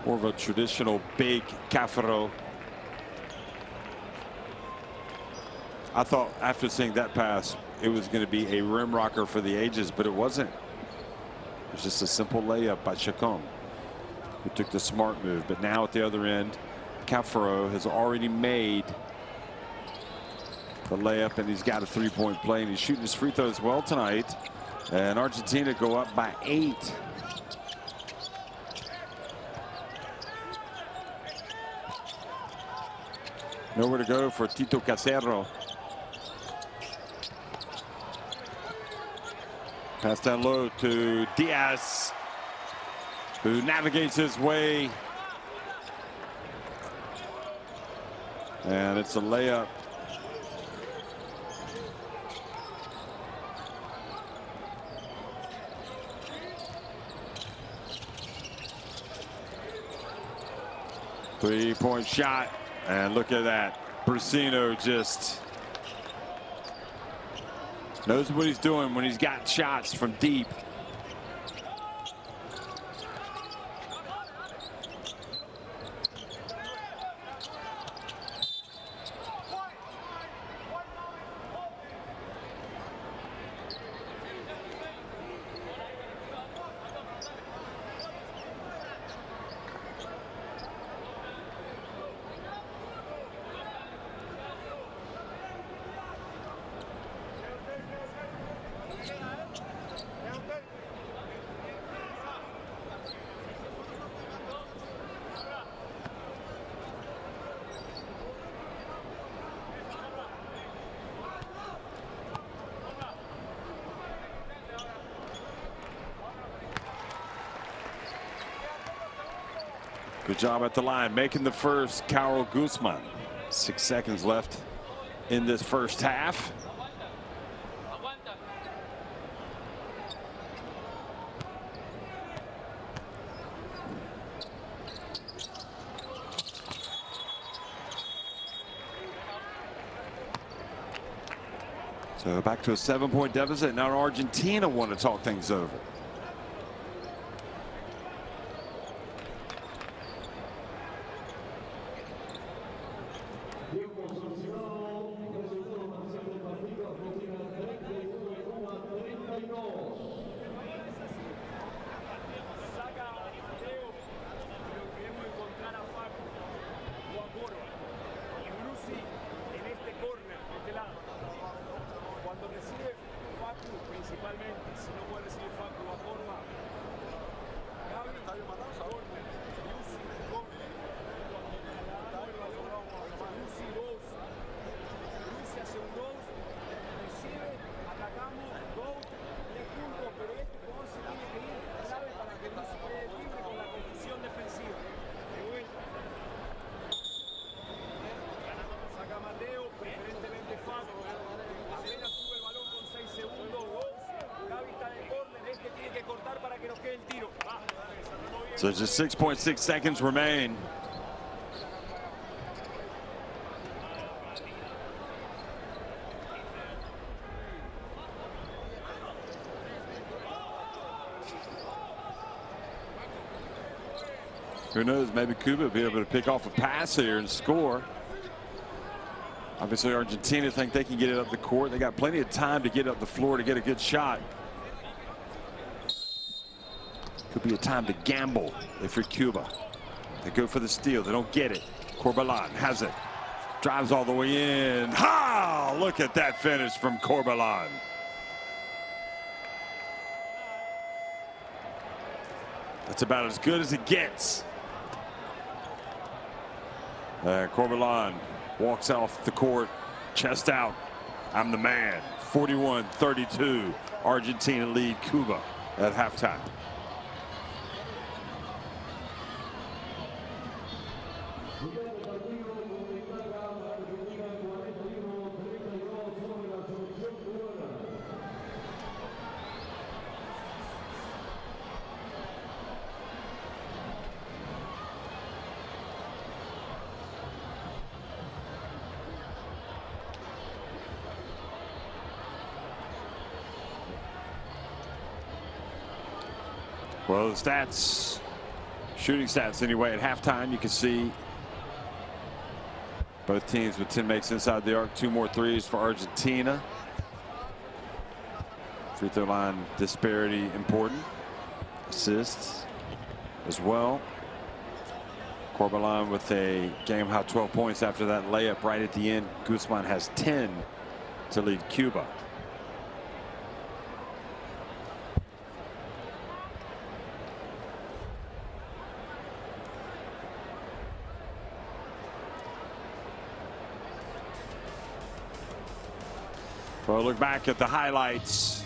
More of a traditional big Cafaro. I thought after seeing that pass, it was going to be a rim rocker for the ages, but it wasn't. It was just a simple layup by Chacon, who took the smart move. But now at the other end, Cafaro has already made the layup, and he's got a 3-point play, and he's shooting his free throws well tonight. And Argentina go up by 8. Nowhere to go for Tito Casero. Pass down low to Diaz, who navigates his way. And it's a layup. Three-point shot. And look at that. Brusino just knows what he's doing when he's got shots from deep. Good job at the line, making the first, Carol Guzman. 6 seconds left in this first half. So back to a 7-point deficit. Now Argentina want to talk things over. So just 6.6 seconds remain. Who knows, maybe Cuba will be able to pick off a pass here and score. Obviously Argentina think they can get it up the court. They got plenty of time to get up the floor to get a good shot. Could be a time to gamble if you're Cuba. They go for the steal. They don't get it. Corbalán has it. Drives all the way in. Ha! Look at that finish from Corbalán. That's about as good as it gets. Corbalán walks off the court, chest out. I'm the man. 41-32. Argentina lead Cuba at halftime. Well, the stats, shooting stats anyway, at halftime, you can see both teams with 10 makes inside the arc, 2 more threes for Argentina. Free throw line disparity important. Assists as well. Corbalán with a game high 12 points after that layup right at the end. Guzman has 10 to lead Cuba. Well, look back at the highlights,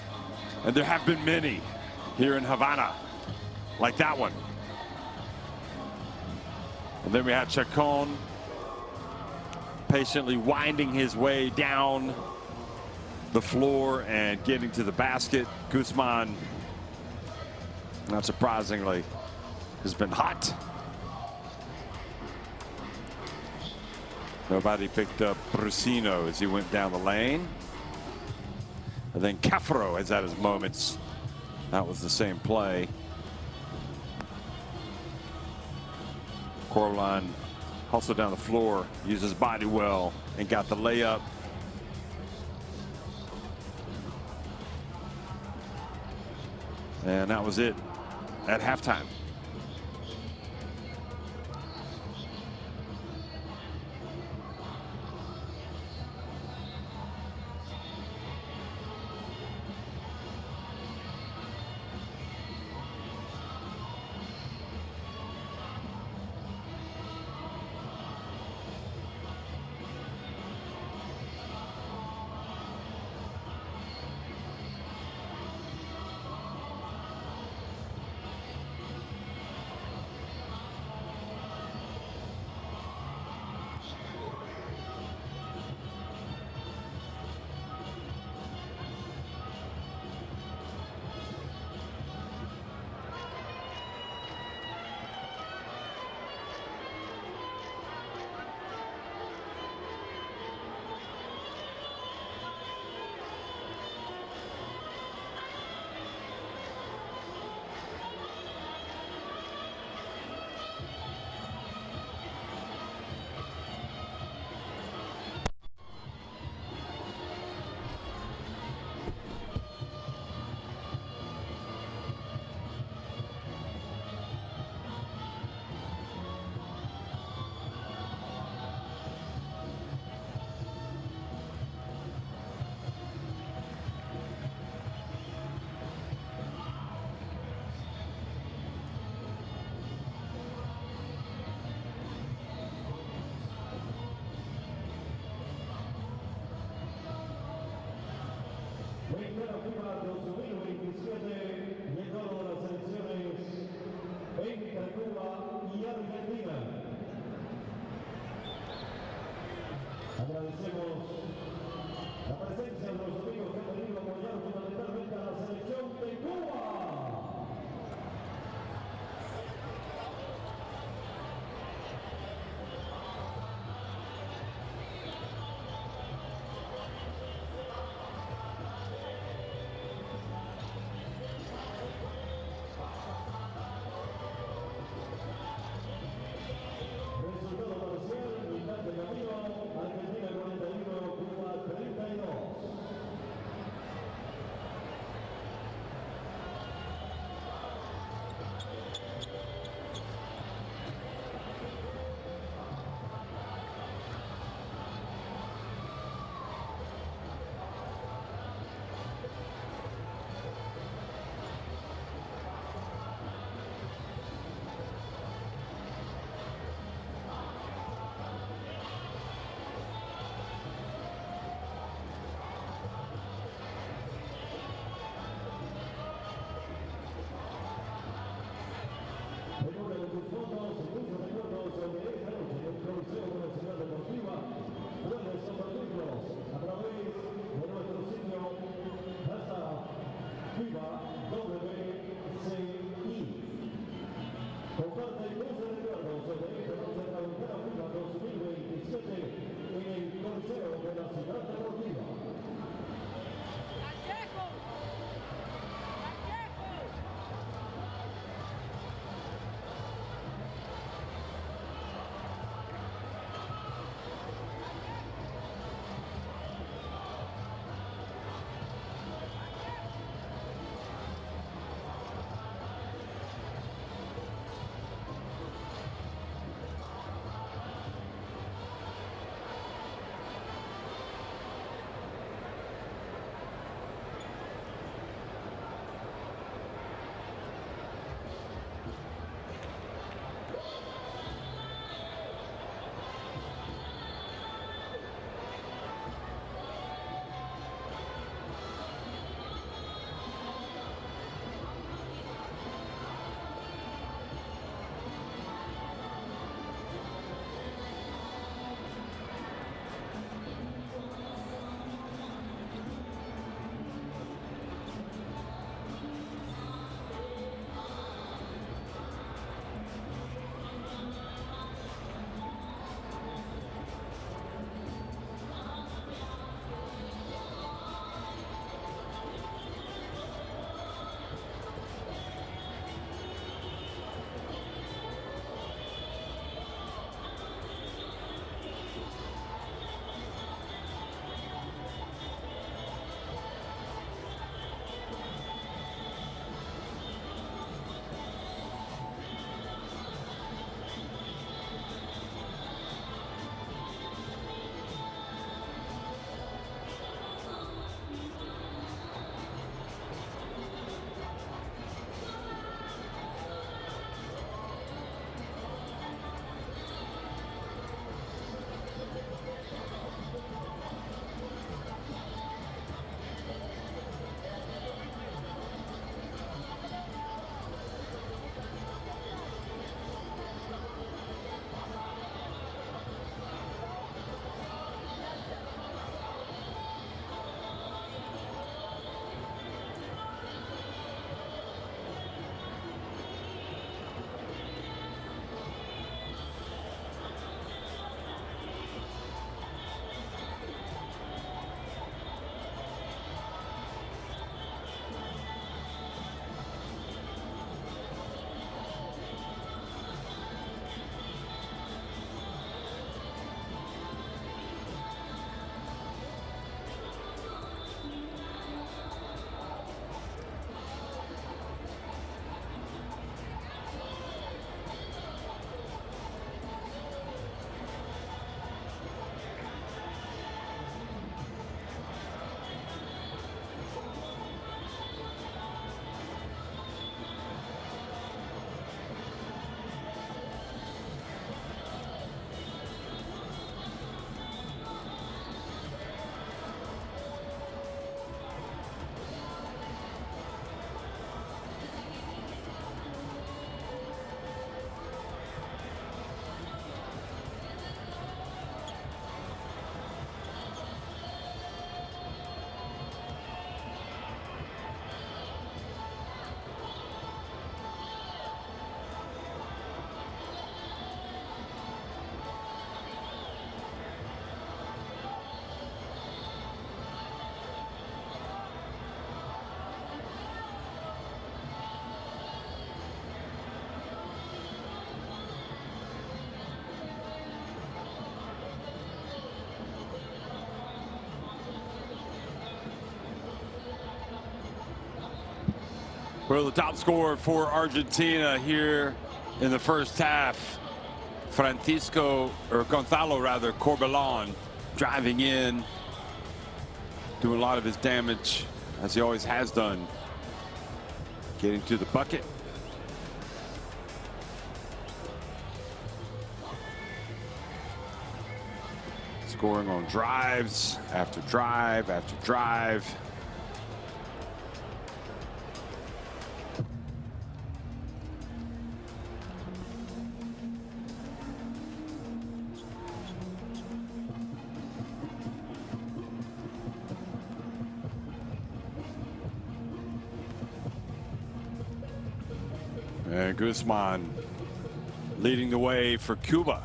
and there have been many here in Havana, like that one. And then we had Chacon patiently winding his way down the floor and getting to the basket. Guzman, not surprisingly, has been hot. Nobody picked up Brusino as he went down the lane. And then Cafro has had his moments. That was the same play. Corbalán hustled down the floor, used his body well, and got the layup. And that was it at halftime. agradecemos la presencia de los amigos que han venido a apoyar fundamentalmente a la selección de Cuba. Resultado parcial, mitad de camino, Argentina 41, Cuba Well, the top scorer for Argentina here in the first half, Gonzalo Corbalán, driving in, doing a lot of his damage, as he always has done, getting to the bucket. Scoring on drives after drive after drive. And Guzman leading the way for Cuba.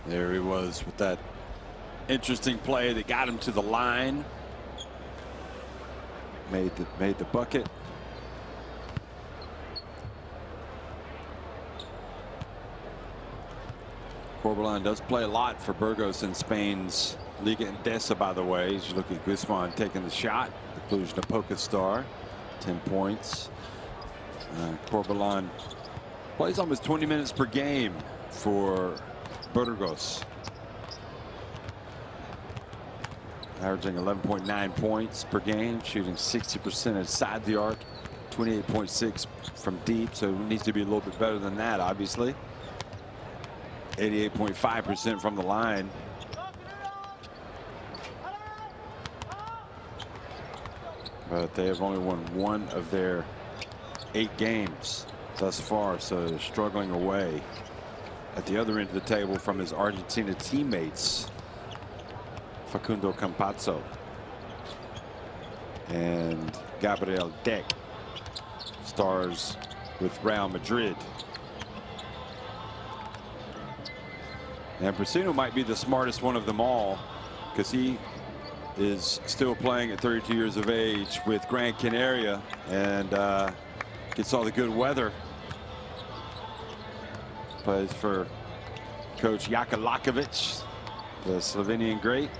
There he was with that interesting play that got him to the line. Made the bucket. Corbalán does play a lot for Burgos in Spain's Liga Endesa, by the way. As you look at Guzman taking the shot, the Cluj-Napoca star, 10 points. Corbalán plays almost 20 minutes per game for Burgos, averaging 11.9 points per game, shooting 60% inside the arc, 28.6 from deep, so it needs to be a little bit better than that, obviously. 88.5% from the line. But they have only won one of their 8 games thus far, so they're struggling away. At the other end of the table from his Argentina teammates, Facundo Campazzo and Gabriel Deck, stars with Real Madrid. And Brusino might be the smartest one of them all, because he is still playing at 32 years of age with Gran Canaria, and gets all the good weather. Plays for Coach Jaka Lakovic, the Slovenian great.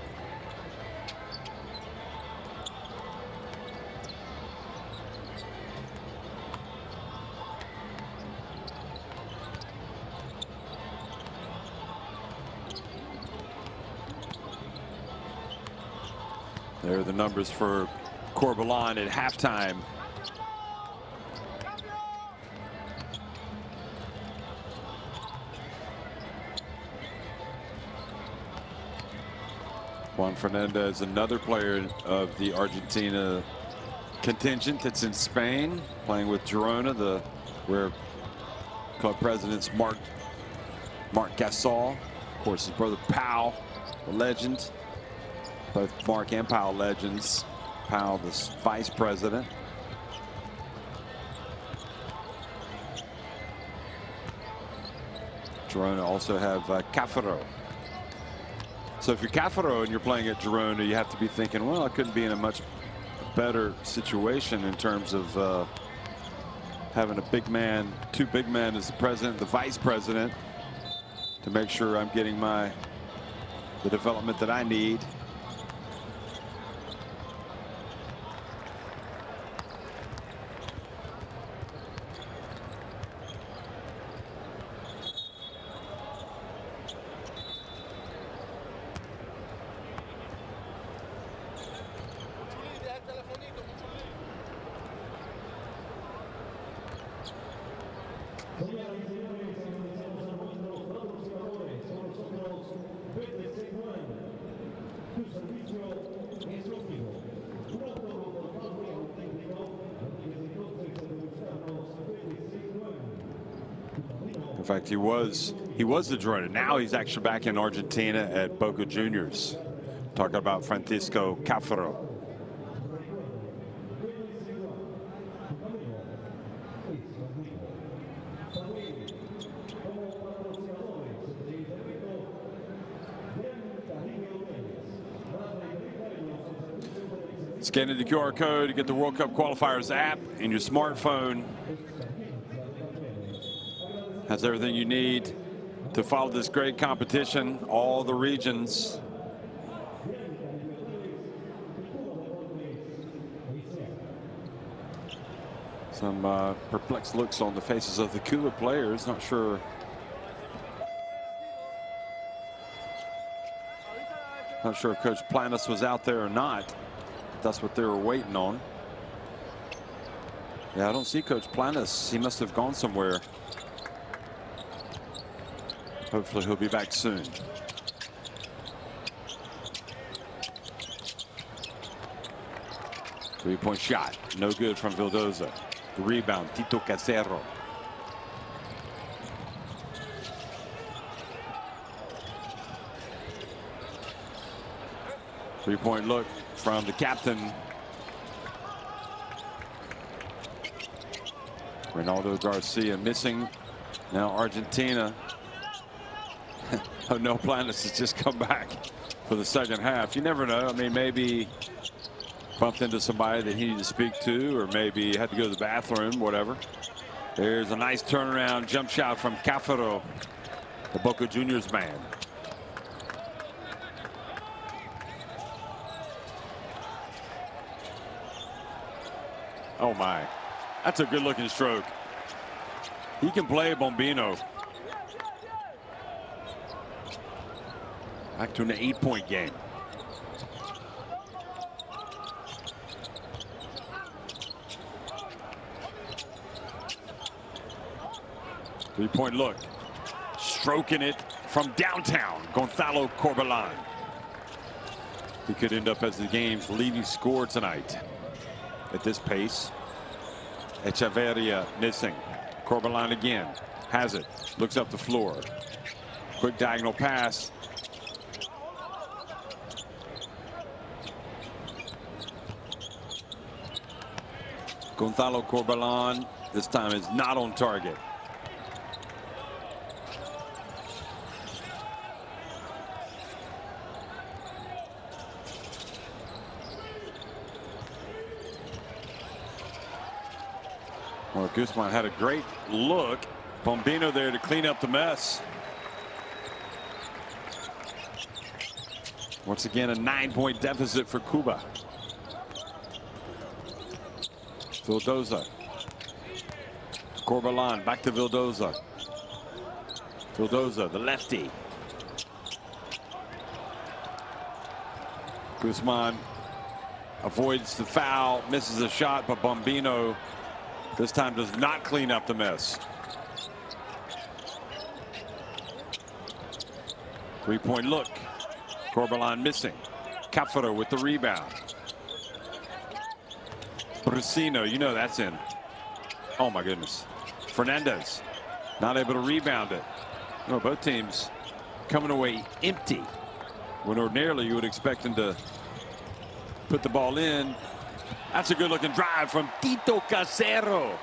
There are the numbers for Corbalán at halftime. Juan Fernandez, another player of the Argentina contingent that's in Spain, playing with Girona, where club president's Marc Gasol, of course, his brother Pau, a legend. Both Marc and Pau legends. Pau, the vice president. Girona also have Cafaro. So if you're Cafaro and you're playing at Girona, you have to be thinking, well, I couldn't be in a much better situation in terms of having a big man, 2 big men as the president, the vice president, to make sure I'm getting the development that I need. In fact, he was the Girona. Now he's actually back in Argentina at Boca Juniors. Talking about Francisco Cafaro. Scan the QR code to get the World Cup Qualifiers app in your smartphone. Has everything you need to follow this great competition, all the regions. Some perplexed looks on the faces of the Cuba players. Not sure if Coach Planas was out there or not. That's what they were waiting on. Yeah, I don't see Coach Planas. He must have gone somewhere. Hopefully he'll be back soon. Three-point shot, no good from Vildoza. The rebound, Tito Casero. Three-point look from the captain. Ronaldo Garcia missing. Now Argentina. Oh no, Planas has just come back for the second half. You never know. I mean, maybe bumped into somebody that he needed to speak to, or maybe had to go to the bathroom, whatever. There's a nice turnaround jump shot from Cafaro, the Boca Juniors man. Oh my, that's a good looking stroke. He can play Bombino. Back to an 8-point game. Three-point look. Stroking it from downtown, Gonzalo Corbalán. He could end up as the game's leading scorer tonight. At this pace. Echeverria missing. Corbalán again. Has it. Looks up the floor. Quick diagonal pass. Gonzalo Corbalán this time is not on target. Well, Guzman had a great look. Bombino there to clean up the mess. Once again, a 9-point deficit for Cuba. Vildoza. Corbalán back to Vildoza. Vildoza, the lefty. Guzman avoids the foul, misses a shot, but Bombino this time does not clean up the mess. Three-point look. Corbalán missing. Cafaro with the rebound. Brusino, you know that's in. Oh my goodness. Fernandez not able to rebound it. Well, both teams coming away empty, when ordinarily you would expect them to put the ball in. That's a good looking drive from Tito Casero.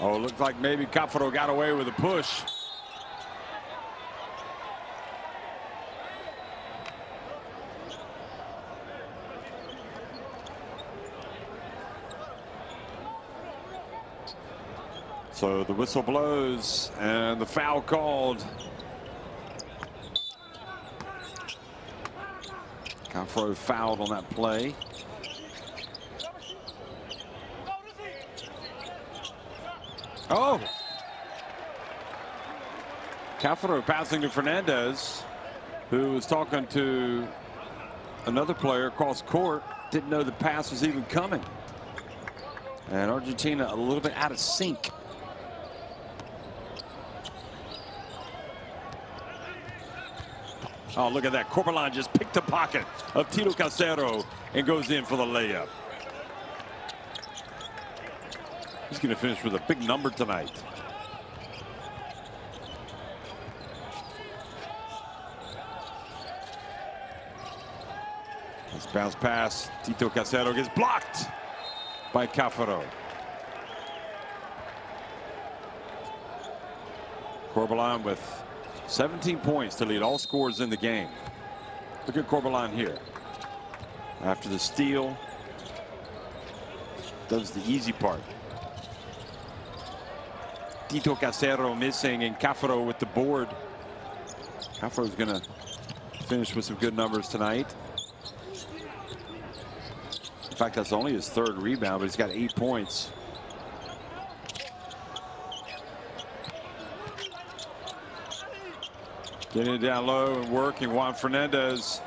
Oh, it looked like maybe Cafaro got away with a push. So the whistle blows and the foul called. Cafaro fouled on that play. Oh! Cafaro passing to Fernandez, who was talking to another player across court. Didn't know the pass was even coming. And Argentina a little bit out of sync. Oh, look at that. Corbalán just picked the pocket of Tito Casero and goes in for the layup. He's going to finish with a big number tonight. This bounce pass. Tito Casero gets blocked. by Cafaro. Corbalán with 17 points to lead all scorers in the game. Look at Corbalán here. After the steal, does the easy part. Tito Casero missing, and Cafaro with the board. Cafaro's going to finish with some good numbers tonight. In fact, that's only his 3rd rebound, but he's got 8 points. Getting it down low and working. Juan Fernandez.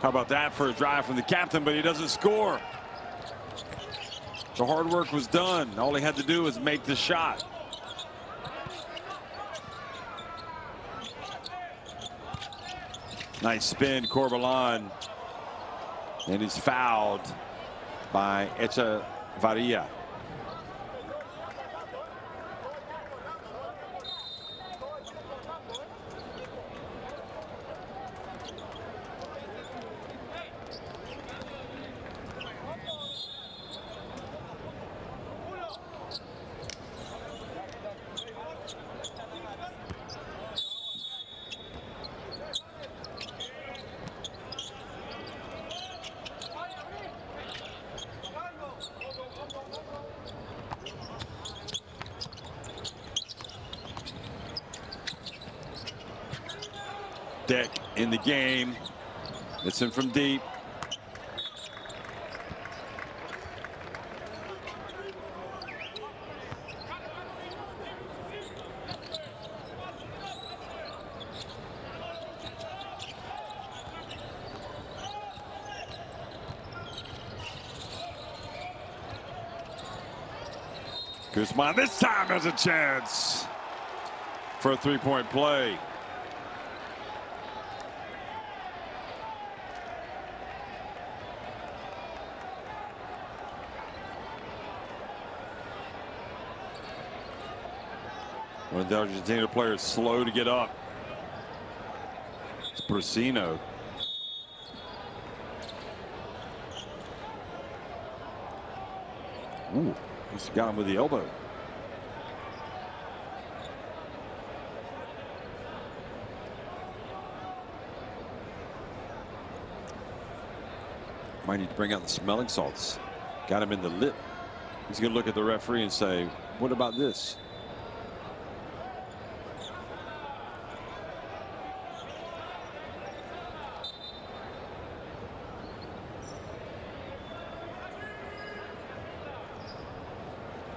How about that for a drive from the captain, but he doesn't score. The hard work was done. All he had to do was make the shot. Nice spin, Corbalán. And he's fouled by Echevarria. Deck in the game. It's in from deep. Guzman this time has a chance for a 3-point play. One of the Argentina players slow to get up. It's Brusino. Ooh, he's got him with the elbow. Might need to bring out the smelling salts. Got him in the lip. He's going to look at the referee and say, what about this?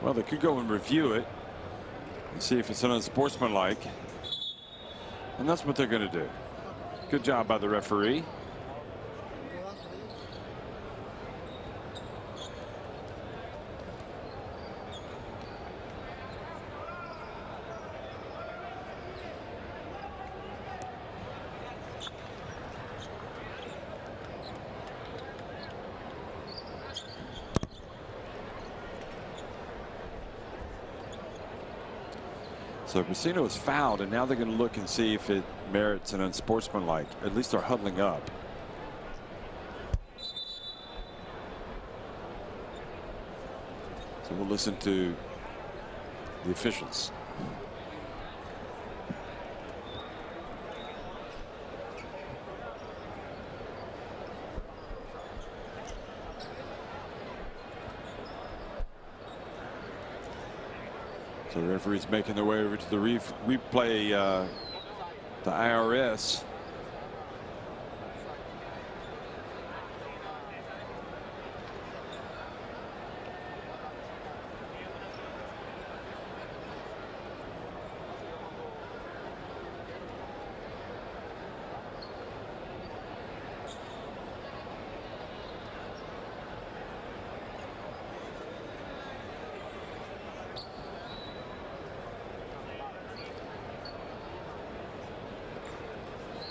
Well, they could go and review it and see if it's an unsportsmanlike. And that's what they're going to do. Good job by the referee. So Brusino is fouled, and now they're going to look and see if it merits an unsportsmanlike. At least they're huddling up. So we'll listen to the officials. So the referees making their way over to the replay, the IRS.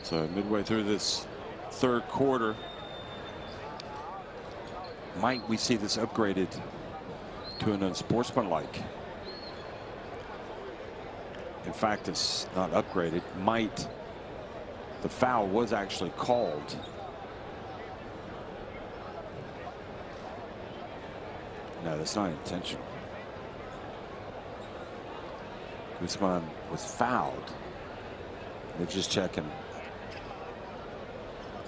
So midway through this third quarter, might we see this upgraded to an unsportsmanlike? In fact, it's not upgraded. The foul was actually called. No, that's not intentional. Guzman was fouled. They're just checking.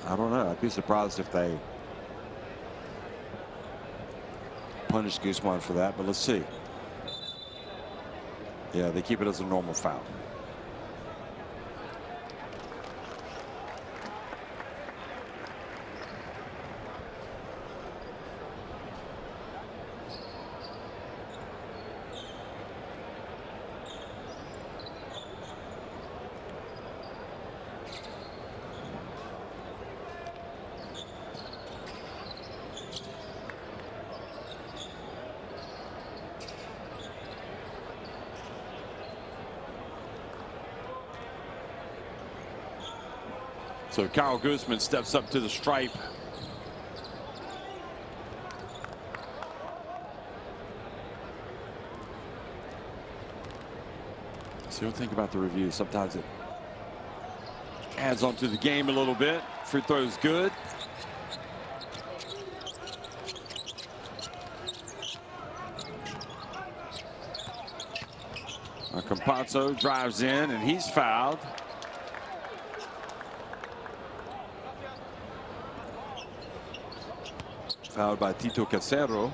I don't know. I'd be surprised if they punish Guzman for that, but let's see. Yeah, they keep it as a normal foul. So Kyle Guzman steps up to the stripe. So you'll think about the review. Sometimes it adds on to the game a little bit. Free throw is good. Campazzo drives in and he's fouled. Fouled by Tito Casero.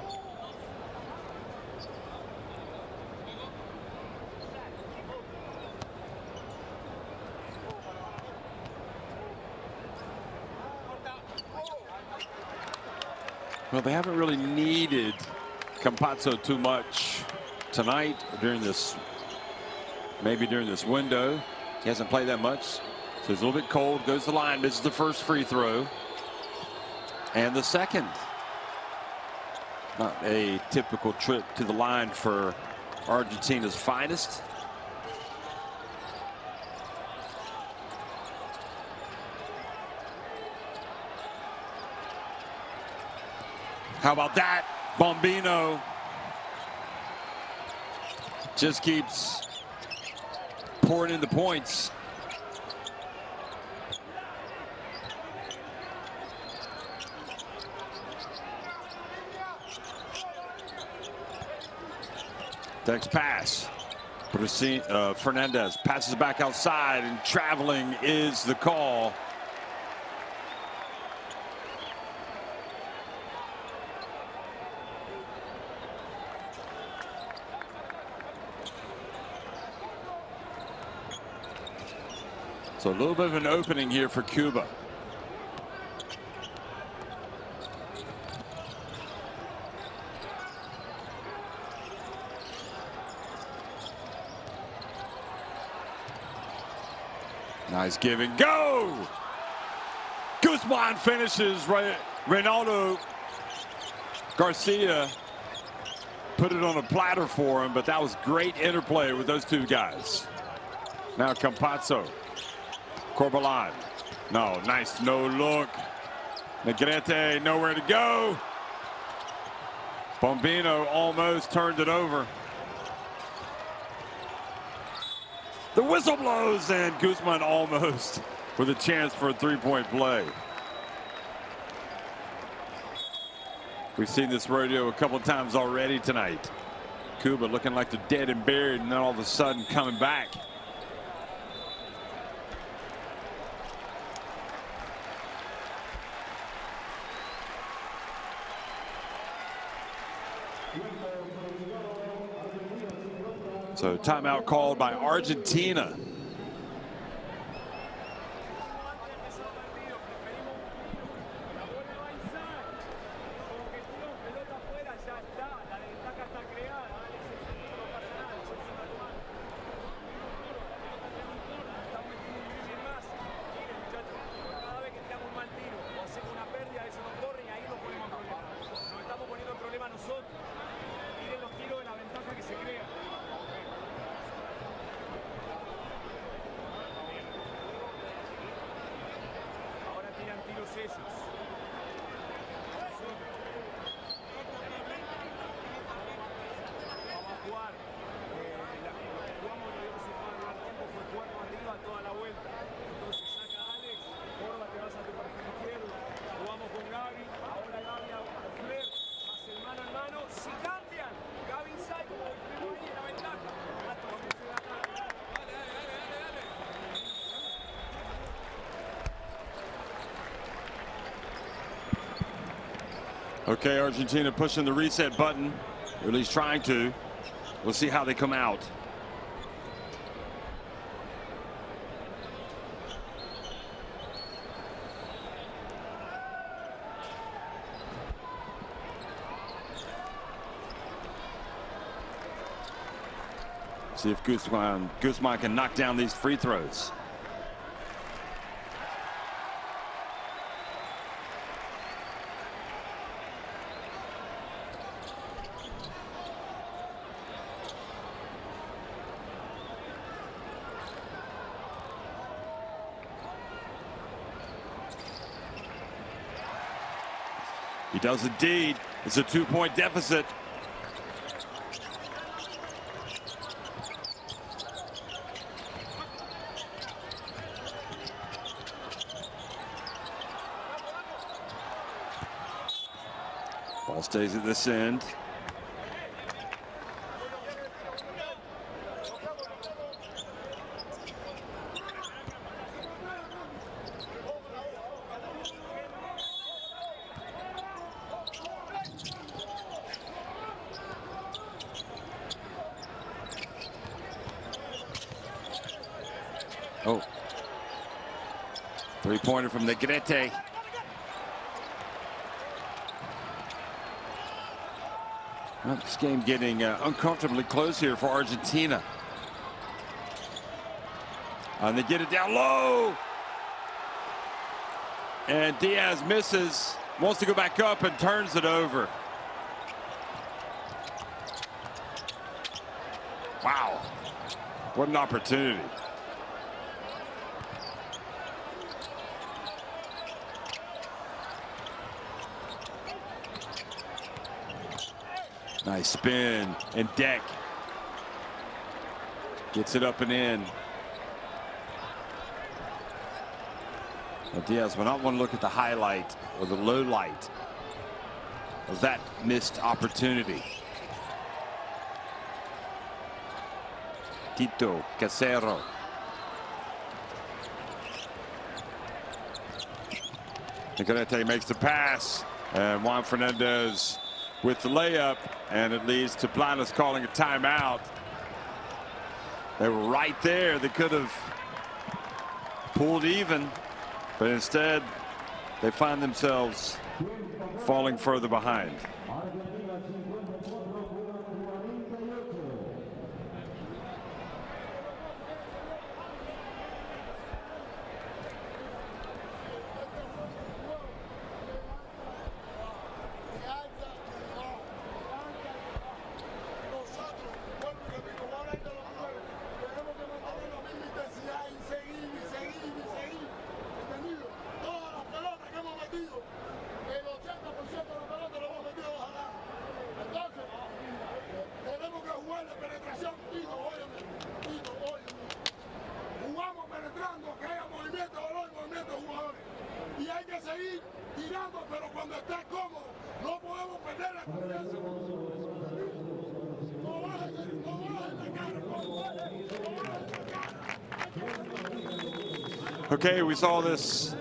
Well, they haven't really needed Campazzo too much tonight during this, maybe during this window. He hasn't played that much, so he's a little bit cold. Goes to the line, misses the first free throw. And the second. Not a typical trip to the line for Argentina's finest. How about that? Bombino just keeps pouring in the points. Next pass. Fernandez passes back outside, and traveling is the call. So a little bit of an opening here for Cuba. Nice give and go. Guzman finishes. Reynaldo Garcia put it on a platter for him, but that was great interplay with those two guys. Now Campazzo. Corbalán. No, nice no look. Negrete nowhere to go. Bombino almost turned it over. The whistle blows, and Guzman almost with a chance for a three-point play. We've seen this rodeo a couple times already tonight. Cuba looking like they're dead and buried, and then all of a sudden coming back. So timeout called by Argentina. Okay, Argentina pushing the reset button, or at least trying to. We'll see how they come out. See if Guzman can knock down these free throws. He does indeed. It's a 2-point deficit. Ball stays at this end. Oh, 3-pointer from Negrete. Well, this game getting uncomfortably close here for Argentina. And they get it down low. And Diaz misses, wants to go back up and turns it over. Wow, what an opportunity. Nice spin, and Deck gets it up and in. Now Diaz will not want to look at the highlight or the low light of that missed opportunity. Tito Casero. Negrete makes the pass, and Juan Fernandez with the layup, and it leads to Planas calling a timeout. They were right there. They could have pulled even, but instead they find themselves falling further behind. Okay, we saw this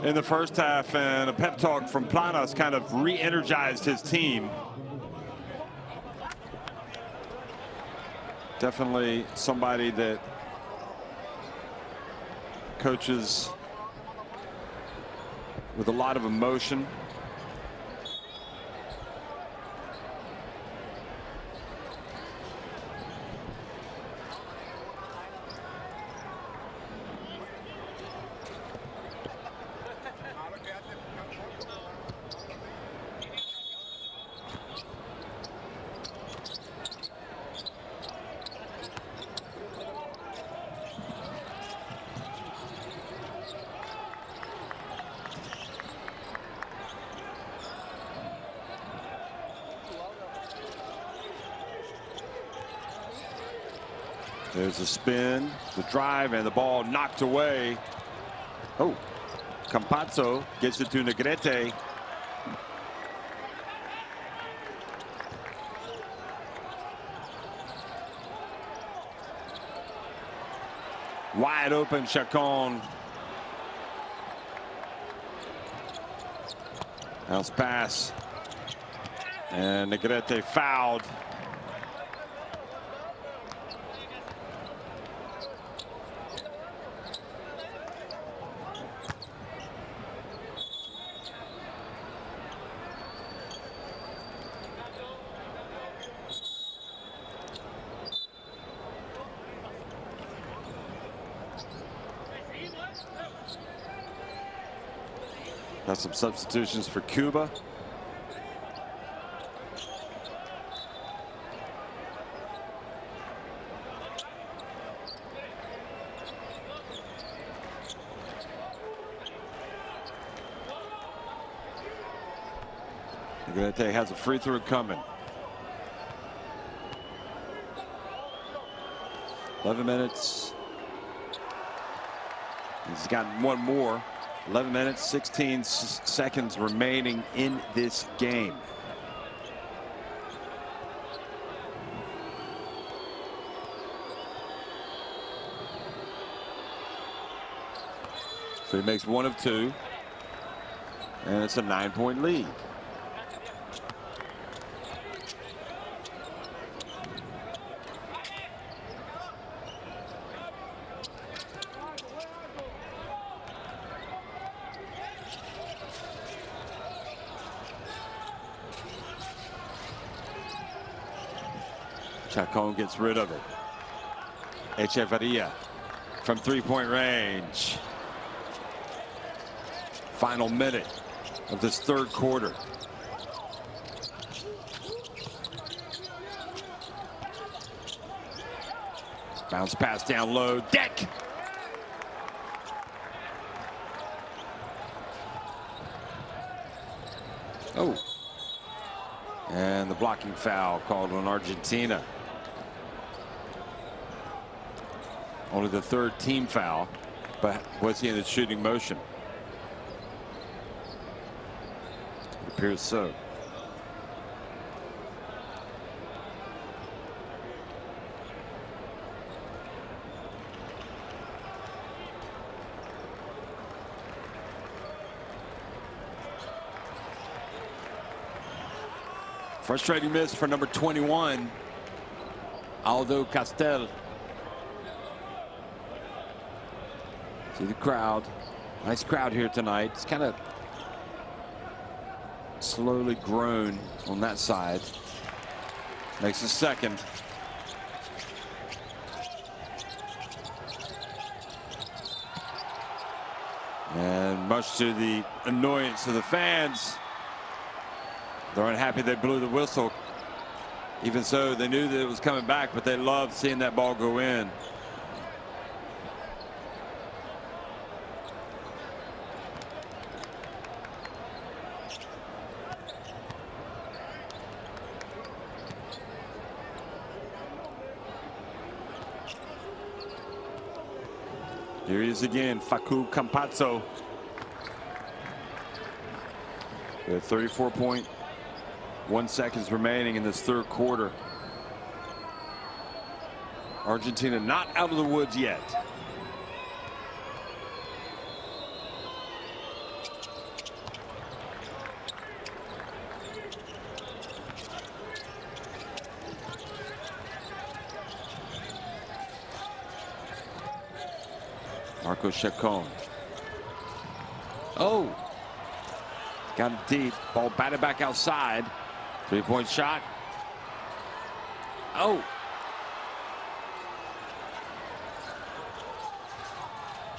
in the first half, and a pep talk from Planas kind of re-energized his team. Definitely somebody that coaches with a lot of emotion. There's a spin, the drive, and the ball knocked away. Oh, Campazzo gets it to Negrete. Wide open Chacon. Bounce pass And Negrete fouled. Got some substitutions for Cuba. Negrete has a free throw coming. 11 minutes. He's got one more. 11 minutes, 16 seconds remaining in this game. So he makes one of two, and it's a 9-point lead. Chacon gets rid of it. Echeverria from three-point range. Final minute of this third quarter. Bounce pass down low. Deck. Oh. And the blocking foul called on Argentina. Only the third team foul, but was he in the shooting motion? It appears so. Frustrating miss for number 21, Aldo Castel. See the crowd. Nice crowd here tonight. It's kind of slowly grown on that side. Makes a second. And much to the annoyance of the fans, they're unhappy they blew the whistle. Even so, they knew that it was coming back, but they loved seeing that ball go in. Here he is again, Facu Campazzo. We have 34.1 seconds remaining in this third quarter. Argentina not out of the woods yet. Marco Chacon. Oh, got it deep. Ball batted back outside. Three-point shot. Oh.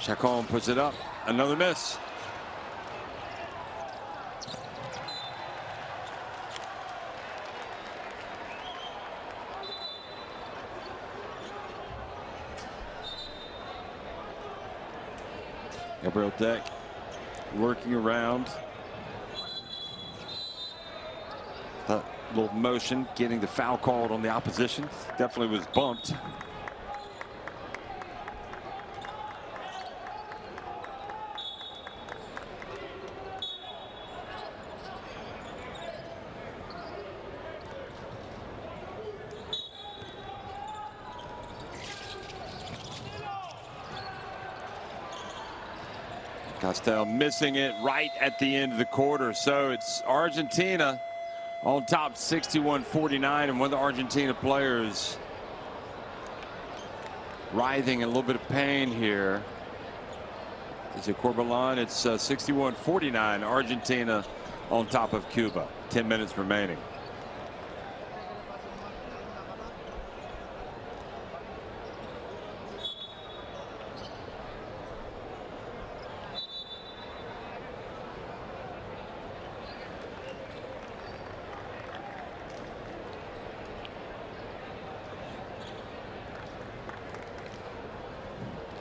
Chacon puts it up. Another miss. Gabriel Deck working around. That little motion, getting the foul called on the opposition. Definitely was bumped. Castel missing it right at the end of the quarter. So it's Argentina on top 61-49, and one of the Argentina players writhing in a little bit of pain here. Is it Corbalán? It's 61-49, Argentina on top of Cuba. 10 minutes remaining.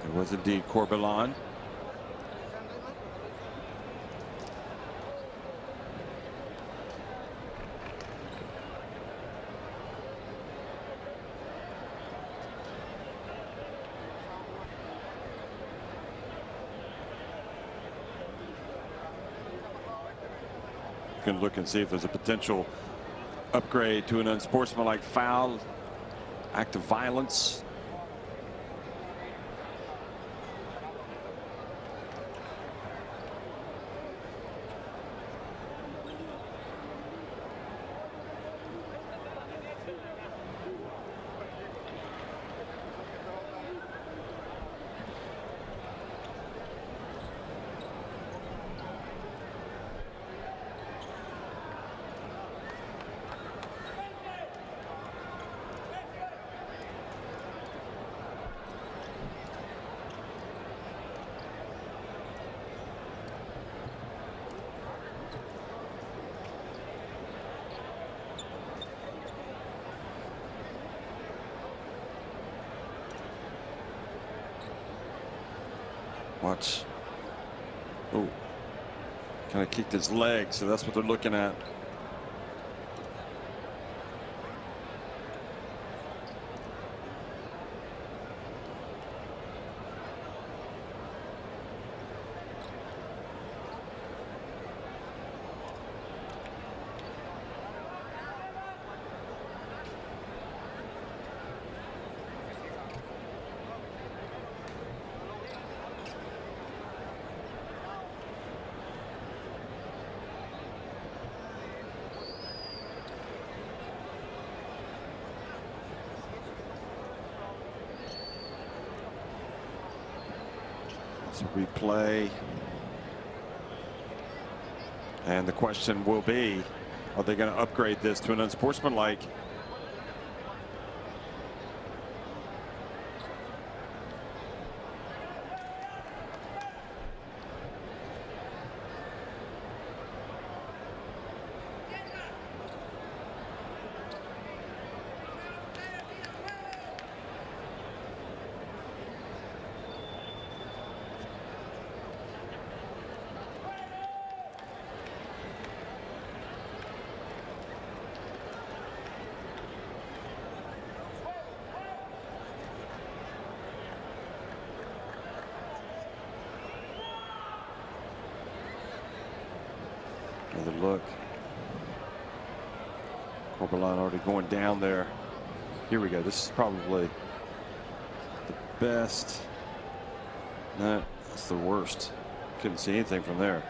It was indeed Corbalán. Going to look and see if there's a potential upgrade to an unsportsmanlike foul, act of violence. Watch. Oh, kind of kicked his leg, so that's what they're looking at. Replay, and the question will be, are they going to upgrade this to an unsportsmanlike? Another look. Corbalán already going down there. Here we go. This is probably the best. No, that's the worst. Couldn't see anything from there.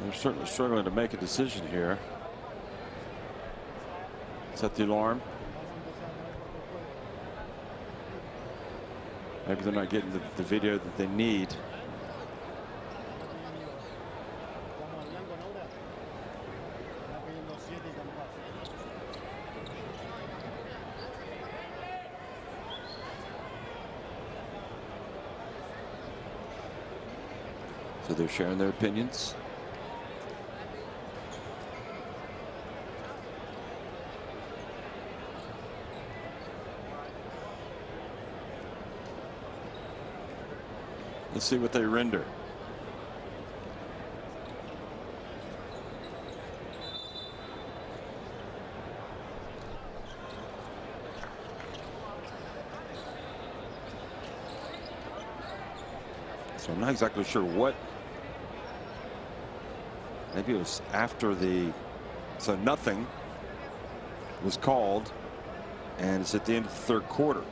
They're certainly struggling to make a decision here. Set the alarm. Maybe they're not getting the video that they need. So they're sharing their opinions. Let's see what they render. So I'm not exactly sure what. Maybe it was after the. So nothing was called, and it's at the end of the third quarter.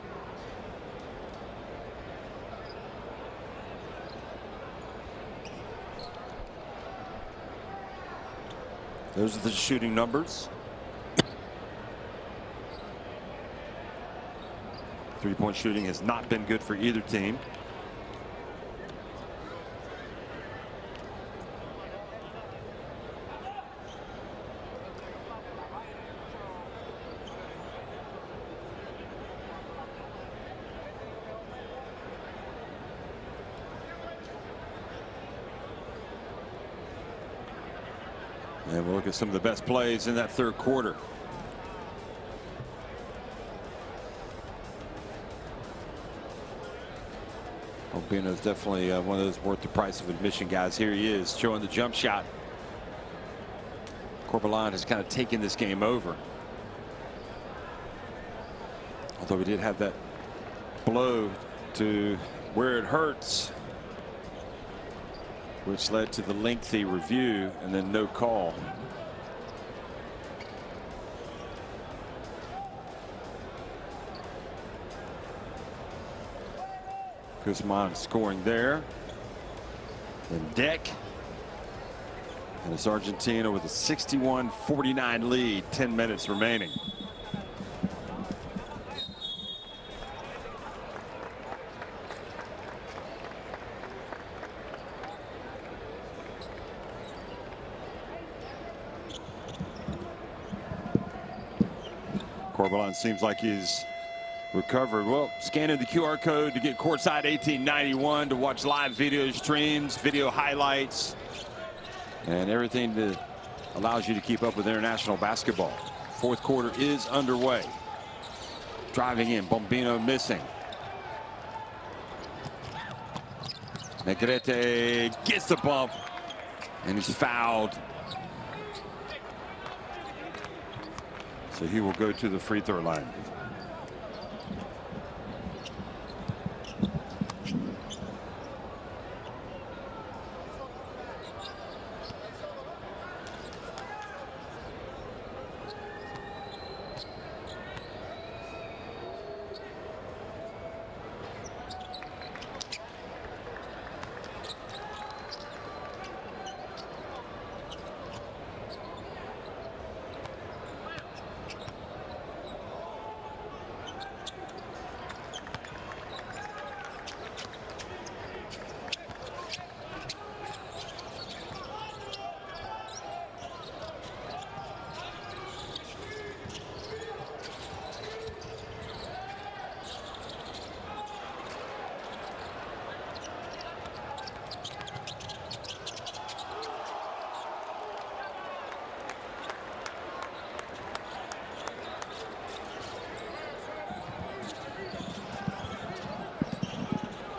Those are the shooting numbers. 3-point shooting has not been good for either team. And we'll look at some of the best plays in that third quarter. Bombino is definitely one of those worth the price of admission guys. Here he is showing the jump shot. Corbelan has kind of taken this game over. Although he did have that blow to where it hurts, which led to the lengthy review and then no call. Guzman scoring there. Then Deck. And it's Argentina with a 61-49 lead, 10 minutes remaining. Corbelan seems like he's recovered. Well, scanning the QR code to get courtside 1891 to watch live video streams, video highlights, and everything that allows you to keep up with international basketball. Fourth quarter is underway. Driving in, Bombino missing. Negrete gets the bump, and he's fouled. So he will go to the free throw line.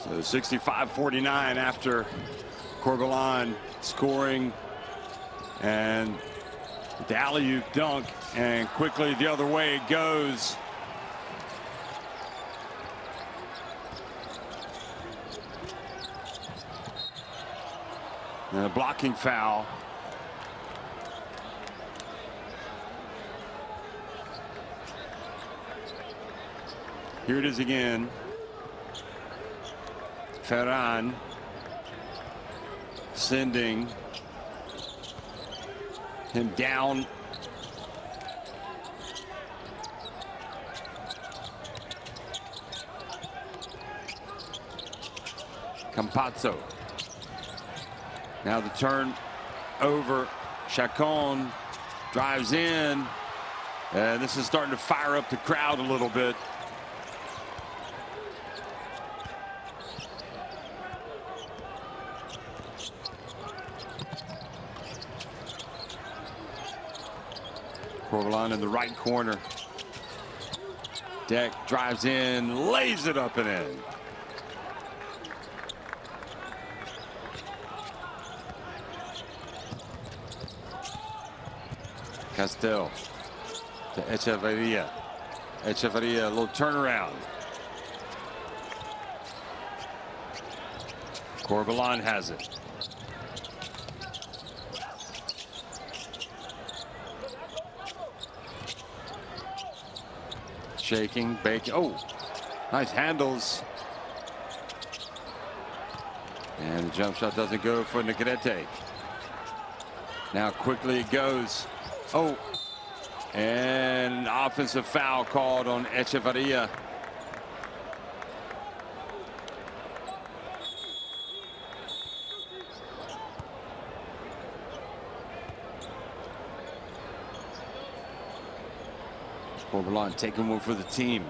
So 65-49 after Corbelan scoring and the alley-oop dunk, and quickly the other way it goes. And a blocking foul. Here it is again. Ferran sending him down. Campazzo. Now the turn over. Chacon drives in. And this is starting to fire up the crowd a little bit. Corbelan in the right corner. Deck drives in, lays it up and in. Castel to Echeverria. Echeverria, a little turnaround. Corbalán has it. Shaking, baking. Oh, nice handles. And the jump shot doesn't go for Negrete. Now quickly it goes. Oh, and an offensive foul called on Echevarria. Corbalán taking one for the team.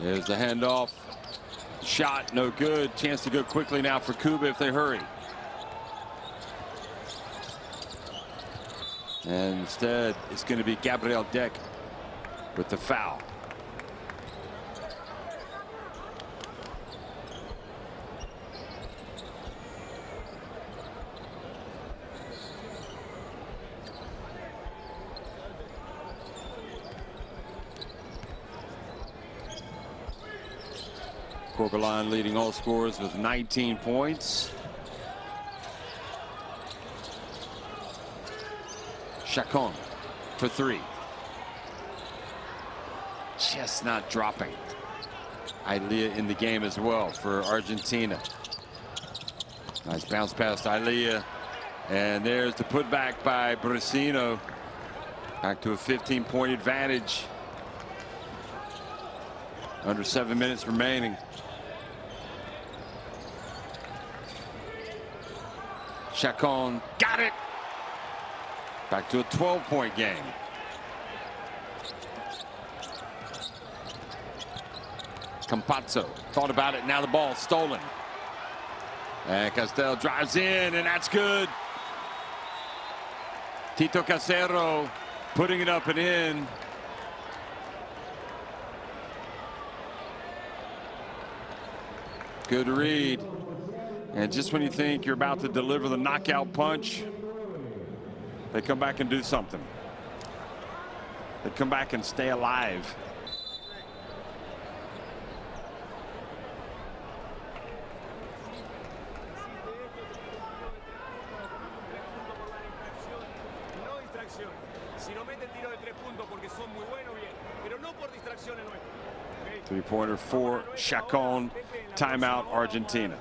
There's the handoff. Shot, no good. Chance to go quickly now for Cuba if they hurry. And instead, it's going to be Gabriel Deck with the foul. Corbalán leading all scorers with 19 points. Chacon for three. Just not dropping. Ilea in the game as well for Argentina. Nice bounce past Ilea. And there's the putback by Brasino. Back to a 15-point advantage. Under 7 minutes remaining. Chacon got it. Back to a 12-point game. Campazzo thought about it. Now the ball stolen. And Castel drives in, and that's good. Tito Casero putting it up and in. Good read. And just when you think you're about to deliver the knockout punch, they come back and do something. They come back and stay alive. Three-pointer for Chacon. Timeout, Argentina.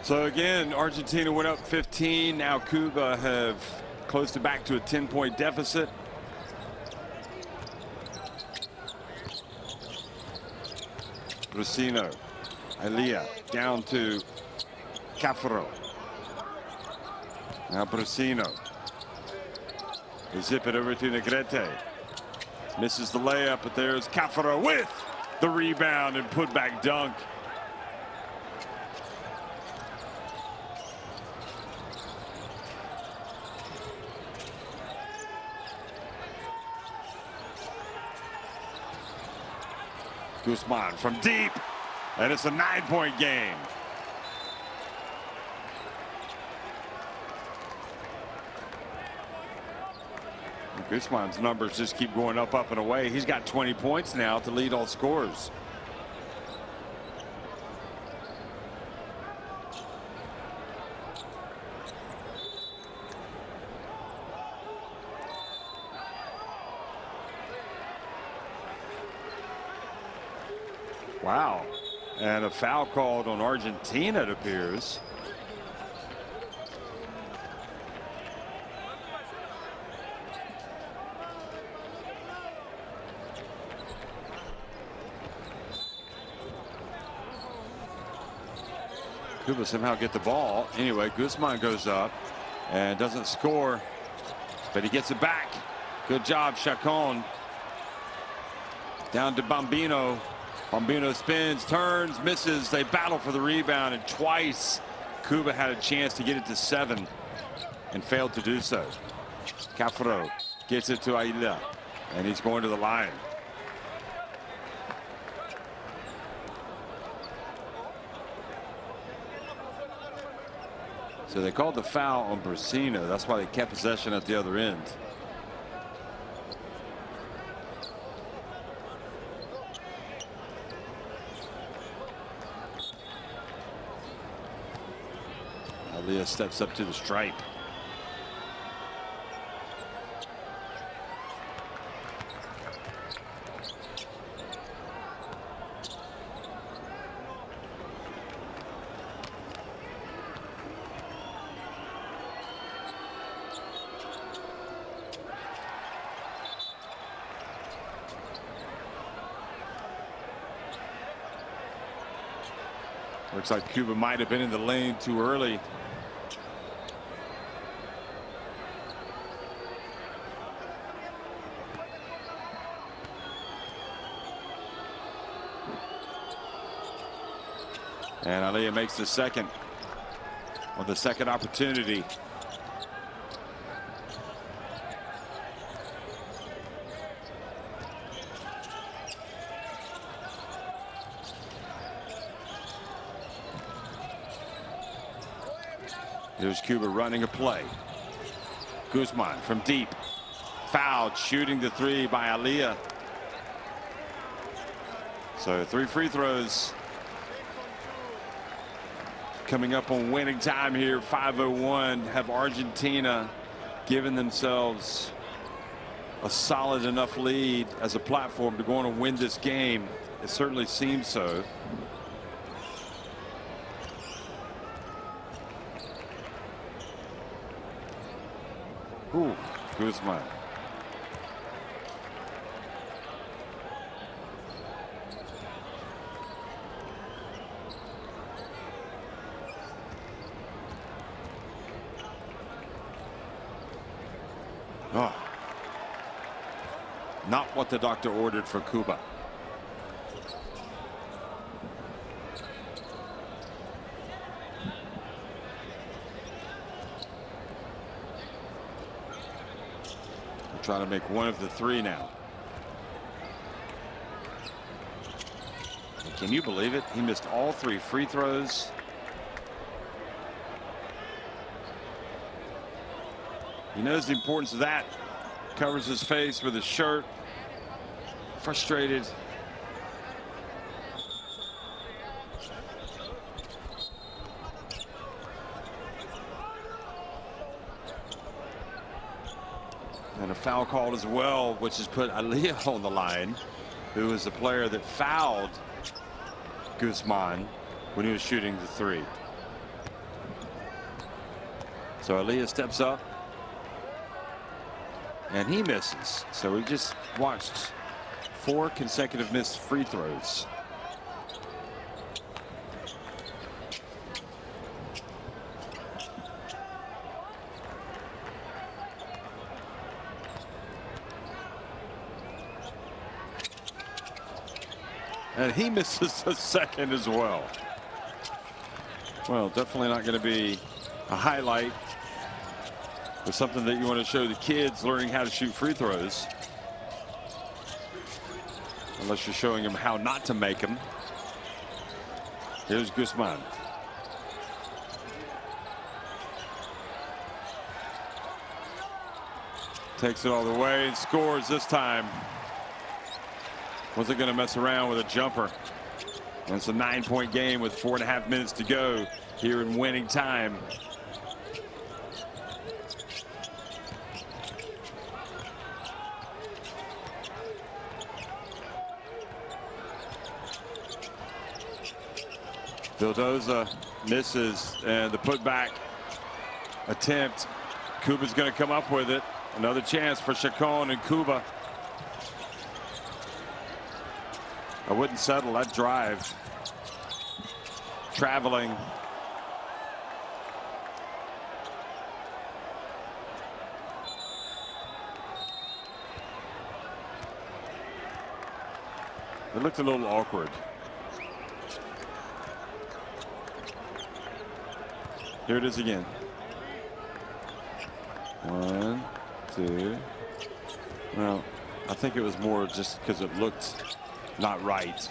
So again, Argentina went up 15. Now Cuba have closed it back to a 10-point deficit. Brasino, Ilea down to Cafaro. Now Brasino. They zip it over to Negrete. Misses the layup, but there's Cafaro with the rebound and put back dunk. Guzman from deep, and it's a 9-point game. Guzman's numbers just keep going up, and away. He's got 20 points now to lead all scorers. Wow. And a foul called on Argentina, it appears. Cuba somehow get the ball. Anyway, Guzman goes up and doesn't score, but he gets it back. Good job, Chacon. Down to Bambino. Bambino spins, turns, misses. They battle for the rebound, and twice Cuba had a chance to get it to 7 and failed to do so. Cafro gets it to Aila, and he's going to the line. So they called the foul on Brusino. That's why they kept possession at the other end. Alia steps up to the stripe. Looks like Cuba might have been in the lane too early. And Alia makes the second on the second opportunity. Here's Cuba running a play. Guzman from deep. Fouled, shooting the 3 by Alia. So 3 free throws. Coming up on winning time here, 5:01. Have Argentina given themselves a solid enough lead as a platform to go on and win this game? It certainly seems so. Ooh, Guzman. Oh. Not what the doctor ordered for Cuba. They're trying to make one of the 3 now. And can you believe it? He missed all 3 free throws. He knows the importance of that. Covers his face with his shirt. Frustrated. And a foul called as well, which has put Alia on the line, who is the player that fouled Guzman when he was shooting the 3. So Alia steps up. And he misses. So we just watched 4 consecutive missed free throws. And he misses a second as well. Well, definitely not going to be a highlight. It's something that you want to show the kids learning how to shoot free throws. Unless you're showing them how not to make them. Here's Guzman. Takes it all the way and scores this time. Wasn't going to mess around with a jumper. And it's a 9-point game with 4.5 minutes to go here in winning time. Vildoza misses, and the putback attempt. Cuba's going to come up with it. Another chance for Chacon and Cuba. I wouldn't settle that drive. Traveling. It looked a little awkward. Here it is again. 1, 2. Well, I think it was more just because it looked not right.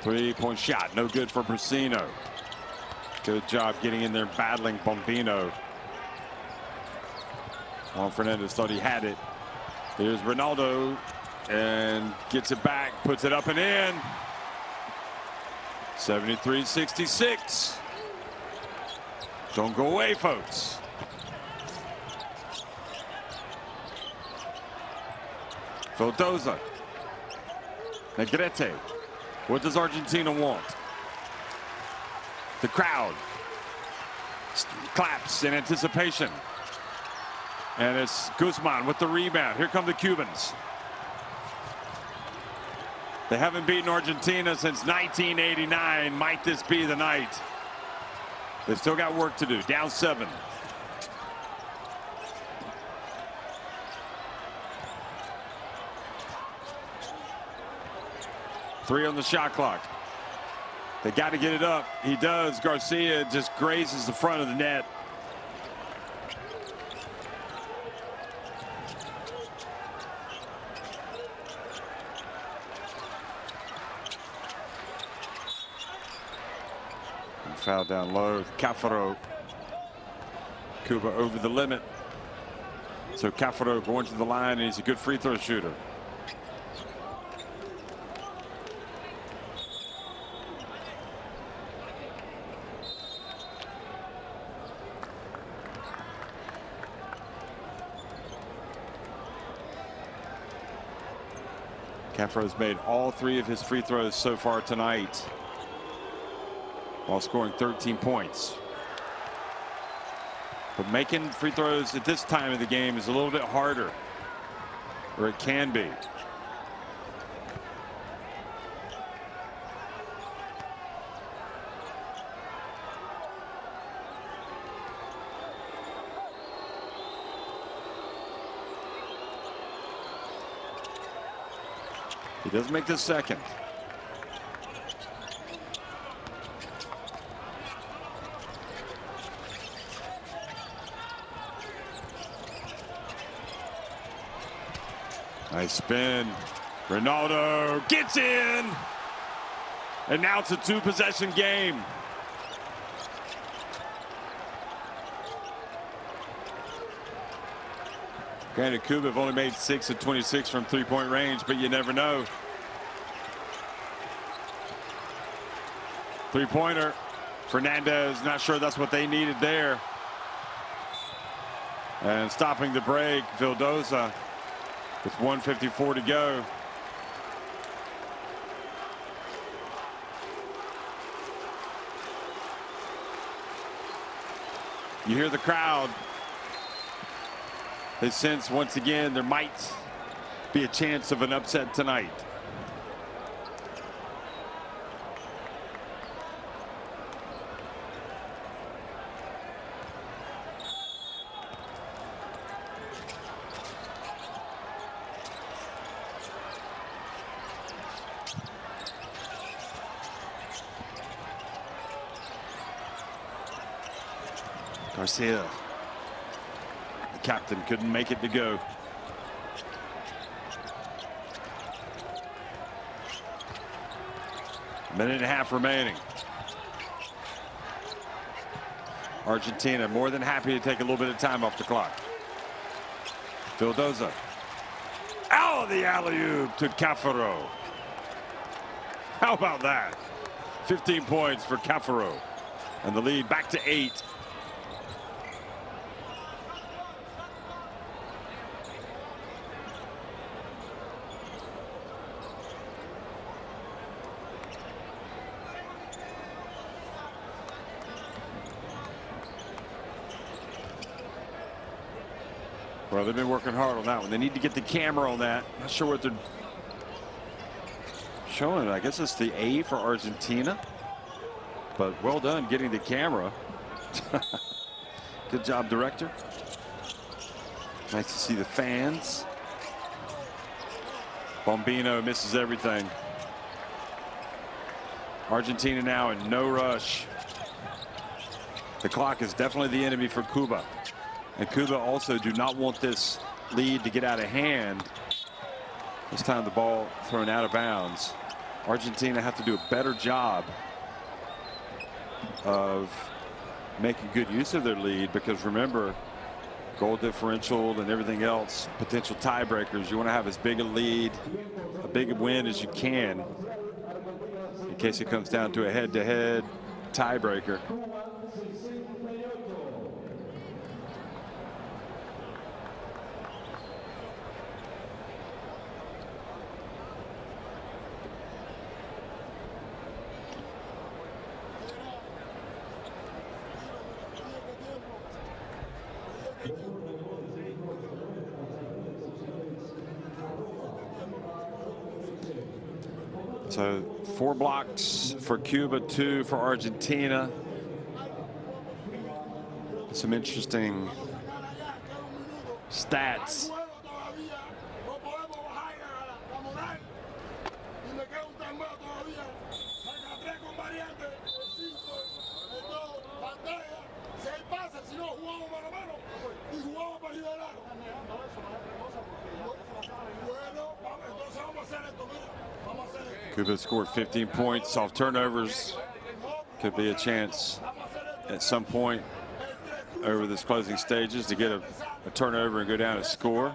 Three-point shot, no good for Brusino. Good job getting in there, battling Bombino. Juan Fernandez thought he had it. Here's Ronaldo, and gets it back, puts it up and in. 73-66. Don't go away, folks. Vildoza. Negrete. What does Argentina want? The crowd claps in anticipation. And it's Guzman with the rebound. Here come the Cubans. They haven't beaten Argentina since 1989. Might this be the night? They've still got work to do. Down 7. Three on the shot clock. They got to get it up. He does. Garcia just grazes the front of the net. Foul down low. Cafaro. Cuba over the limit. So Cafaro going to the line, and he's a good free throw shooter. Cafaro's made all 3 of his free throws so far tonight, while scoring 13 points. But making free throws at this time of the game is a little bit harder, or it can be. He does make the second. Nice spin. Ronaldo gets in. And now it's a 2-possession game. Granted, Cuba have only made 6 of 26 from 3-point range, but you never know. 3-pointer. Fernandez, not sure that's what they needed there. And stopping the break, Vildoza with 1:54 to go. You hear the crowd. They sense once again there might be a chance of an upset tonight. Garcia, the captain, couldn't make it to go. A minute and a half remaining. Argentina more than happy to take a little bit of time off the clock. Vildoza. Out of the alley-oop to Cafaro. How about that? 15 points for Cafaro. And the lead back to 8. Well, they've been working hard on that one. They need to get the camera on that. Not sure what they're showing. I guess it's the A for Argentina. But well done getting the camera. Good job, director. Nice to see the fans. Bombino misses everything. Argentina now in no rush. The clock is definitely the enemy for Cuba. And Cuba also do not want this lead to get out of hand. This time the ball thrown out of bounds. Argentina have to do a better job of making good use of their lead, because remember, goal differential and everything else, potential tiebreakers. You want to have as big a lead, a big win as you can in case it comes down to a head-to-head tiebreaker. So 4 blocks for Cuba, 2 for Argentina. Some interesting stats. Cuba scored 15 points off turnovers. Could be a chance at some point over this closing stages to get a turnover and go down and score.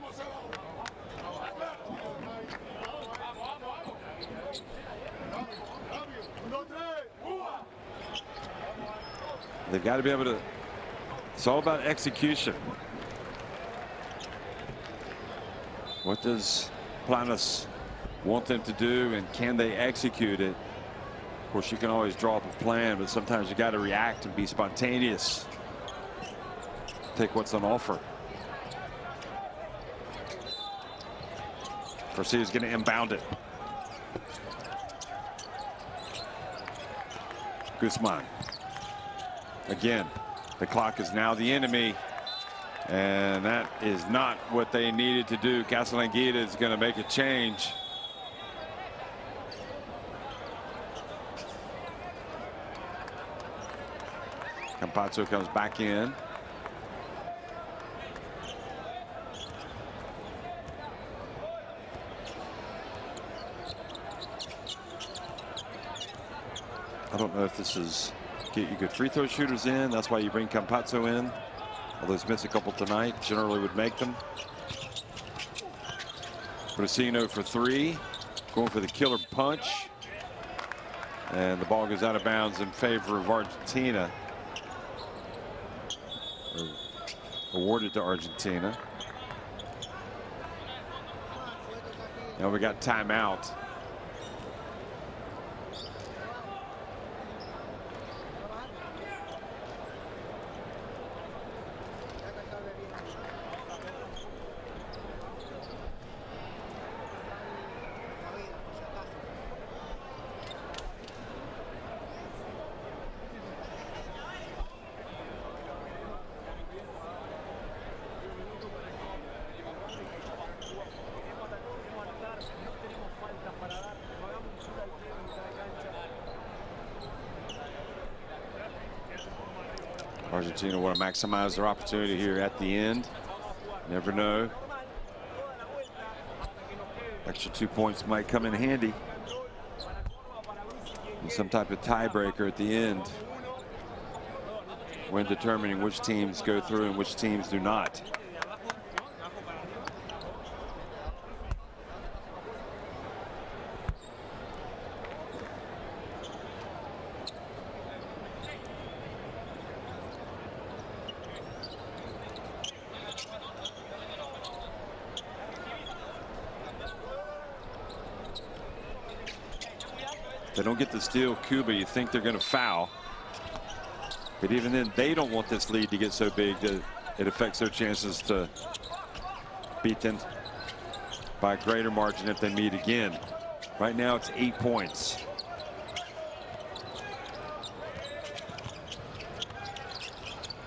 They've got to be able to, it's all about execution. What does Planas want them to do, and can they execute it? Of course, you can always draw up a plan, but sometimes you got to react and be spontaneous. Take what's on offer. Garcia's going to inbound it. Guzman. Again, the clock is now the enemy, and that is not what they needed to do. Casalanguida is going to make a change. Campazzo comes back in. I don't know if this is get you good free throw shooters in. That's why you bring Campazzo in. Although he's missed a couple tonight, generally would make them. Brasino for 3, going for the killer punch. And the ball goes out of bounds in favor of Argentina. Awarded to Argentina. Now we got timeout. Argentina want to maximize their opportunity here at the end. Never know. Extra 2 points might come in handy. And some type of tiebreaker at the end. when determining which teams go through and which teams do not. They don't get the steal, Cuba, you think they're going to foul. But even then, they don't want this lead to get so big that it affects their chances to beat them by a greater margin if they meet again. Right now, it's 8 points.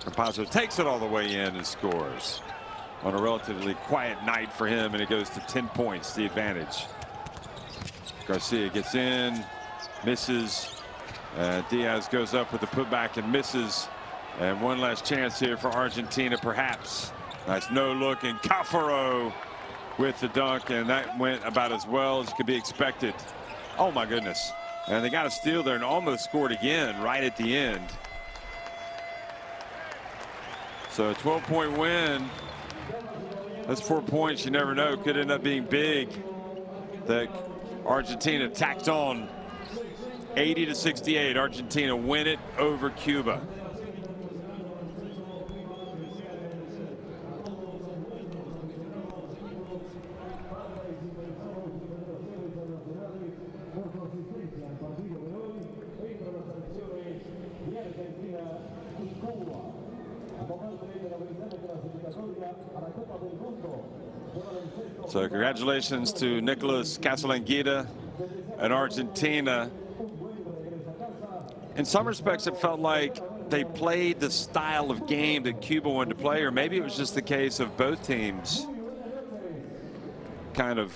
Campazzo takes it all the way in and scores on a relatively quiet night for him, and it goes to 10 points, the advantage. Garcia gets in, misses. Diaz goes up with the putback and misses. And one last chance here for Argentina, perhaps. Nice no look, and Cafaro with the dunk, and that went about as well as could be expected. Oh my goodness. And they got a steal there and almost scored again right at the end. So a 12-point win. That's 4 points. You never know. Could end up being big. That Argentina tacked on 80-68. Argentina win it over Cuba. So congratulations to Nicolas Casalanguida and Argentina. In some respects, it felt like they played the style of game that Cuba wanted to play, or maybe it was just the case of both teams kind of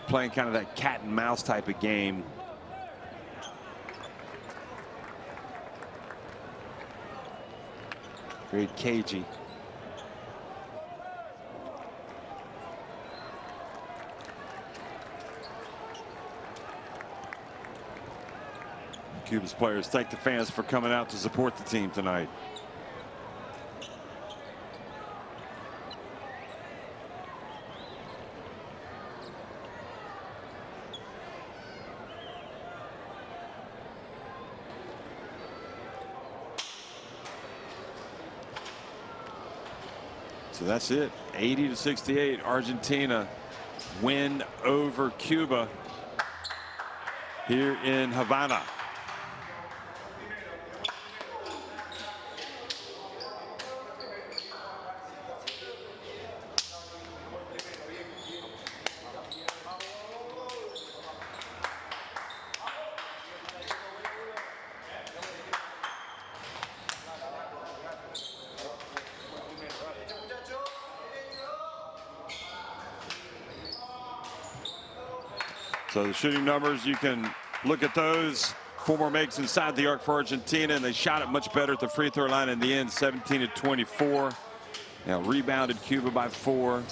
playing kind of that cat and mouse type of game. Very cagey. Cuba's players thank the fans for coming out to support the team tonight. So that's it. 80-68. Argentina win over Cuba here in Havana. So the shooting numbers, you can look at those. 4 more makes inside the arc for Argentina, and they shot it much better at the free throw line in the end, 17-24. Now rebounded Cuba by 4,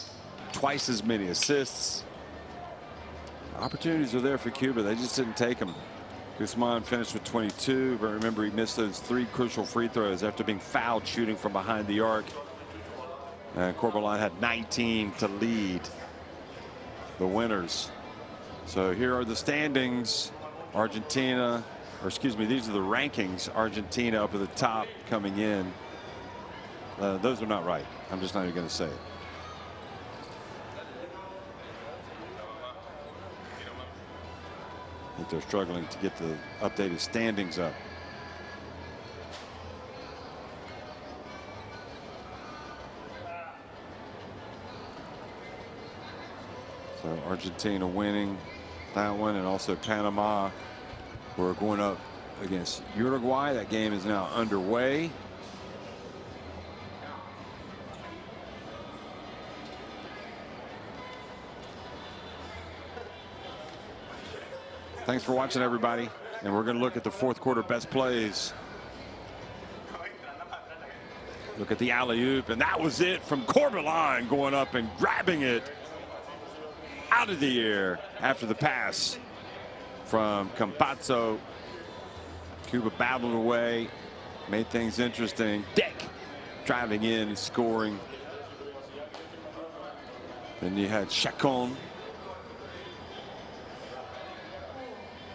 twice as many assists. Opportunities are there for Cuba. They just didn't take them. Guzman finished with 22, but remember he missed those 3 crucial free throws after being fouled shooting from behind the arc. And Corbalán had 19 to lead the winners. So here are the standings. Argentina, or excuse me, these are the rankings. Argentina up at the top coming in. Those are not right. I'm just not even going to say it. I think they're struggling to get the updated standings up. So Argentina winning that one, and also Panama, we're going up against Uruguay. That game is now underway. Thanks for watching, everybody, and we're going to look at the 4th quarter best plays. Look at the alley-oop, and that was it from Corbalán, going up and grabbing it out of the air after the pass from Campazzo. Cuba battled away, made things interesting. Deck driving in and scoring. Then you had Chacon.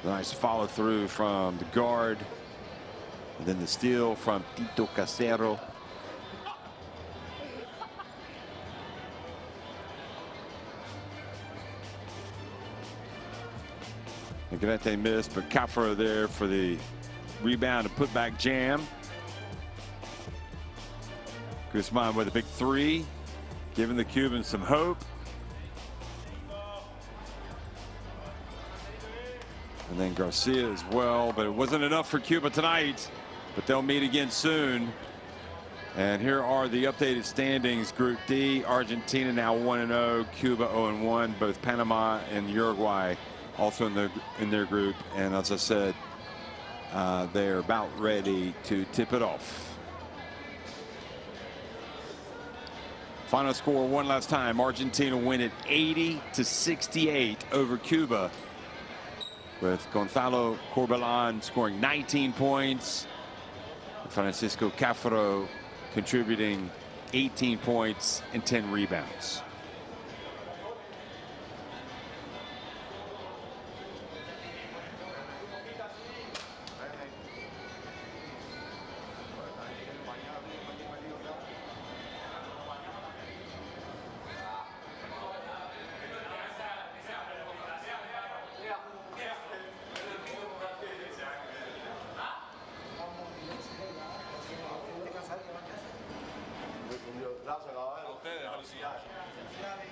Nice follow through from the guard. And then the steal from Tito Casero. Negrete missed, but Cafaro there for the rebound and putback jam. Guzman with a big three, giving the Cubans some hope. And then Garcia as well, but it wasn't enough for Cuba tonight, but they'll meet again soon. And here are the updated standings. Group D, Argentina now 1-0, Cuba 0-1, both Panama and Uruguay also in their group. And as I said, they're about ready to tip it off. Final score one last time. Argentina win it 80-68 over Cuba, with Gonzalo Corbalán scoring 19 points. Francisco Cafaro contributing 18 points and 10 rebounds. Gracias, caballero. A ustedes, felicidades.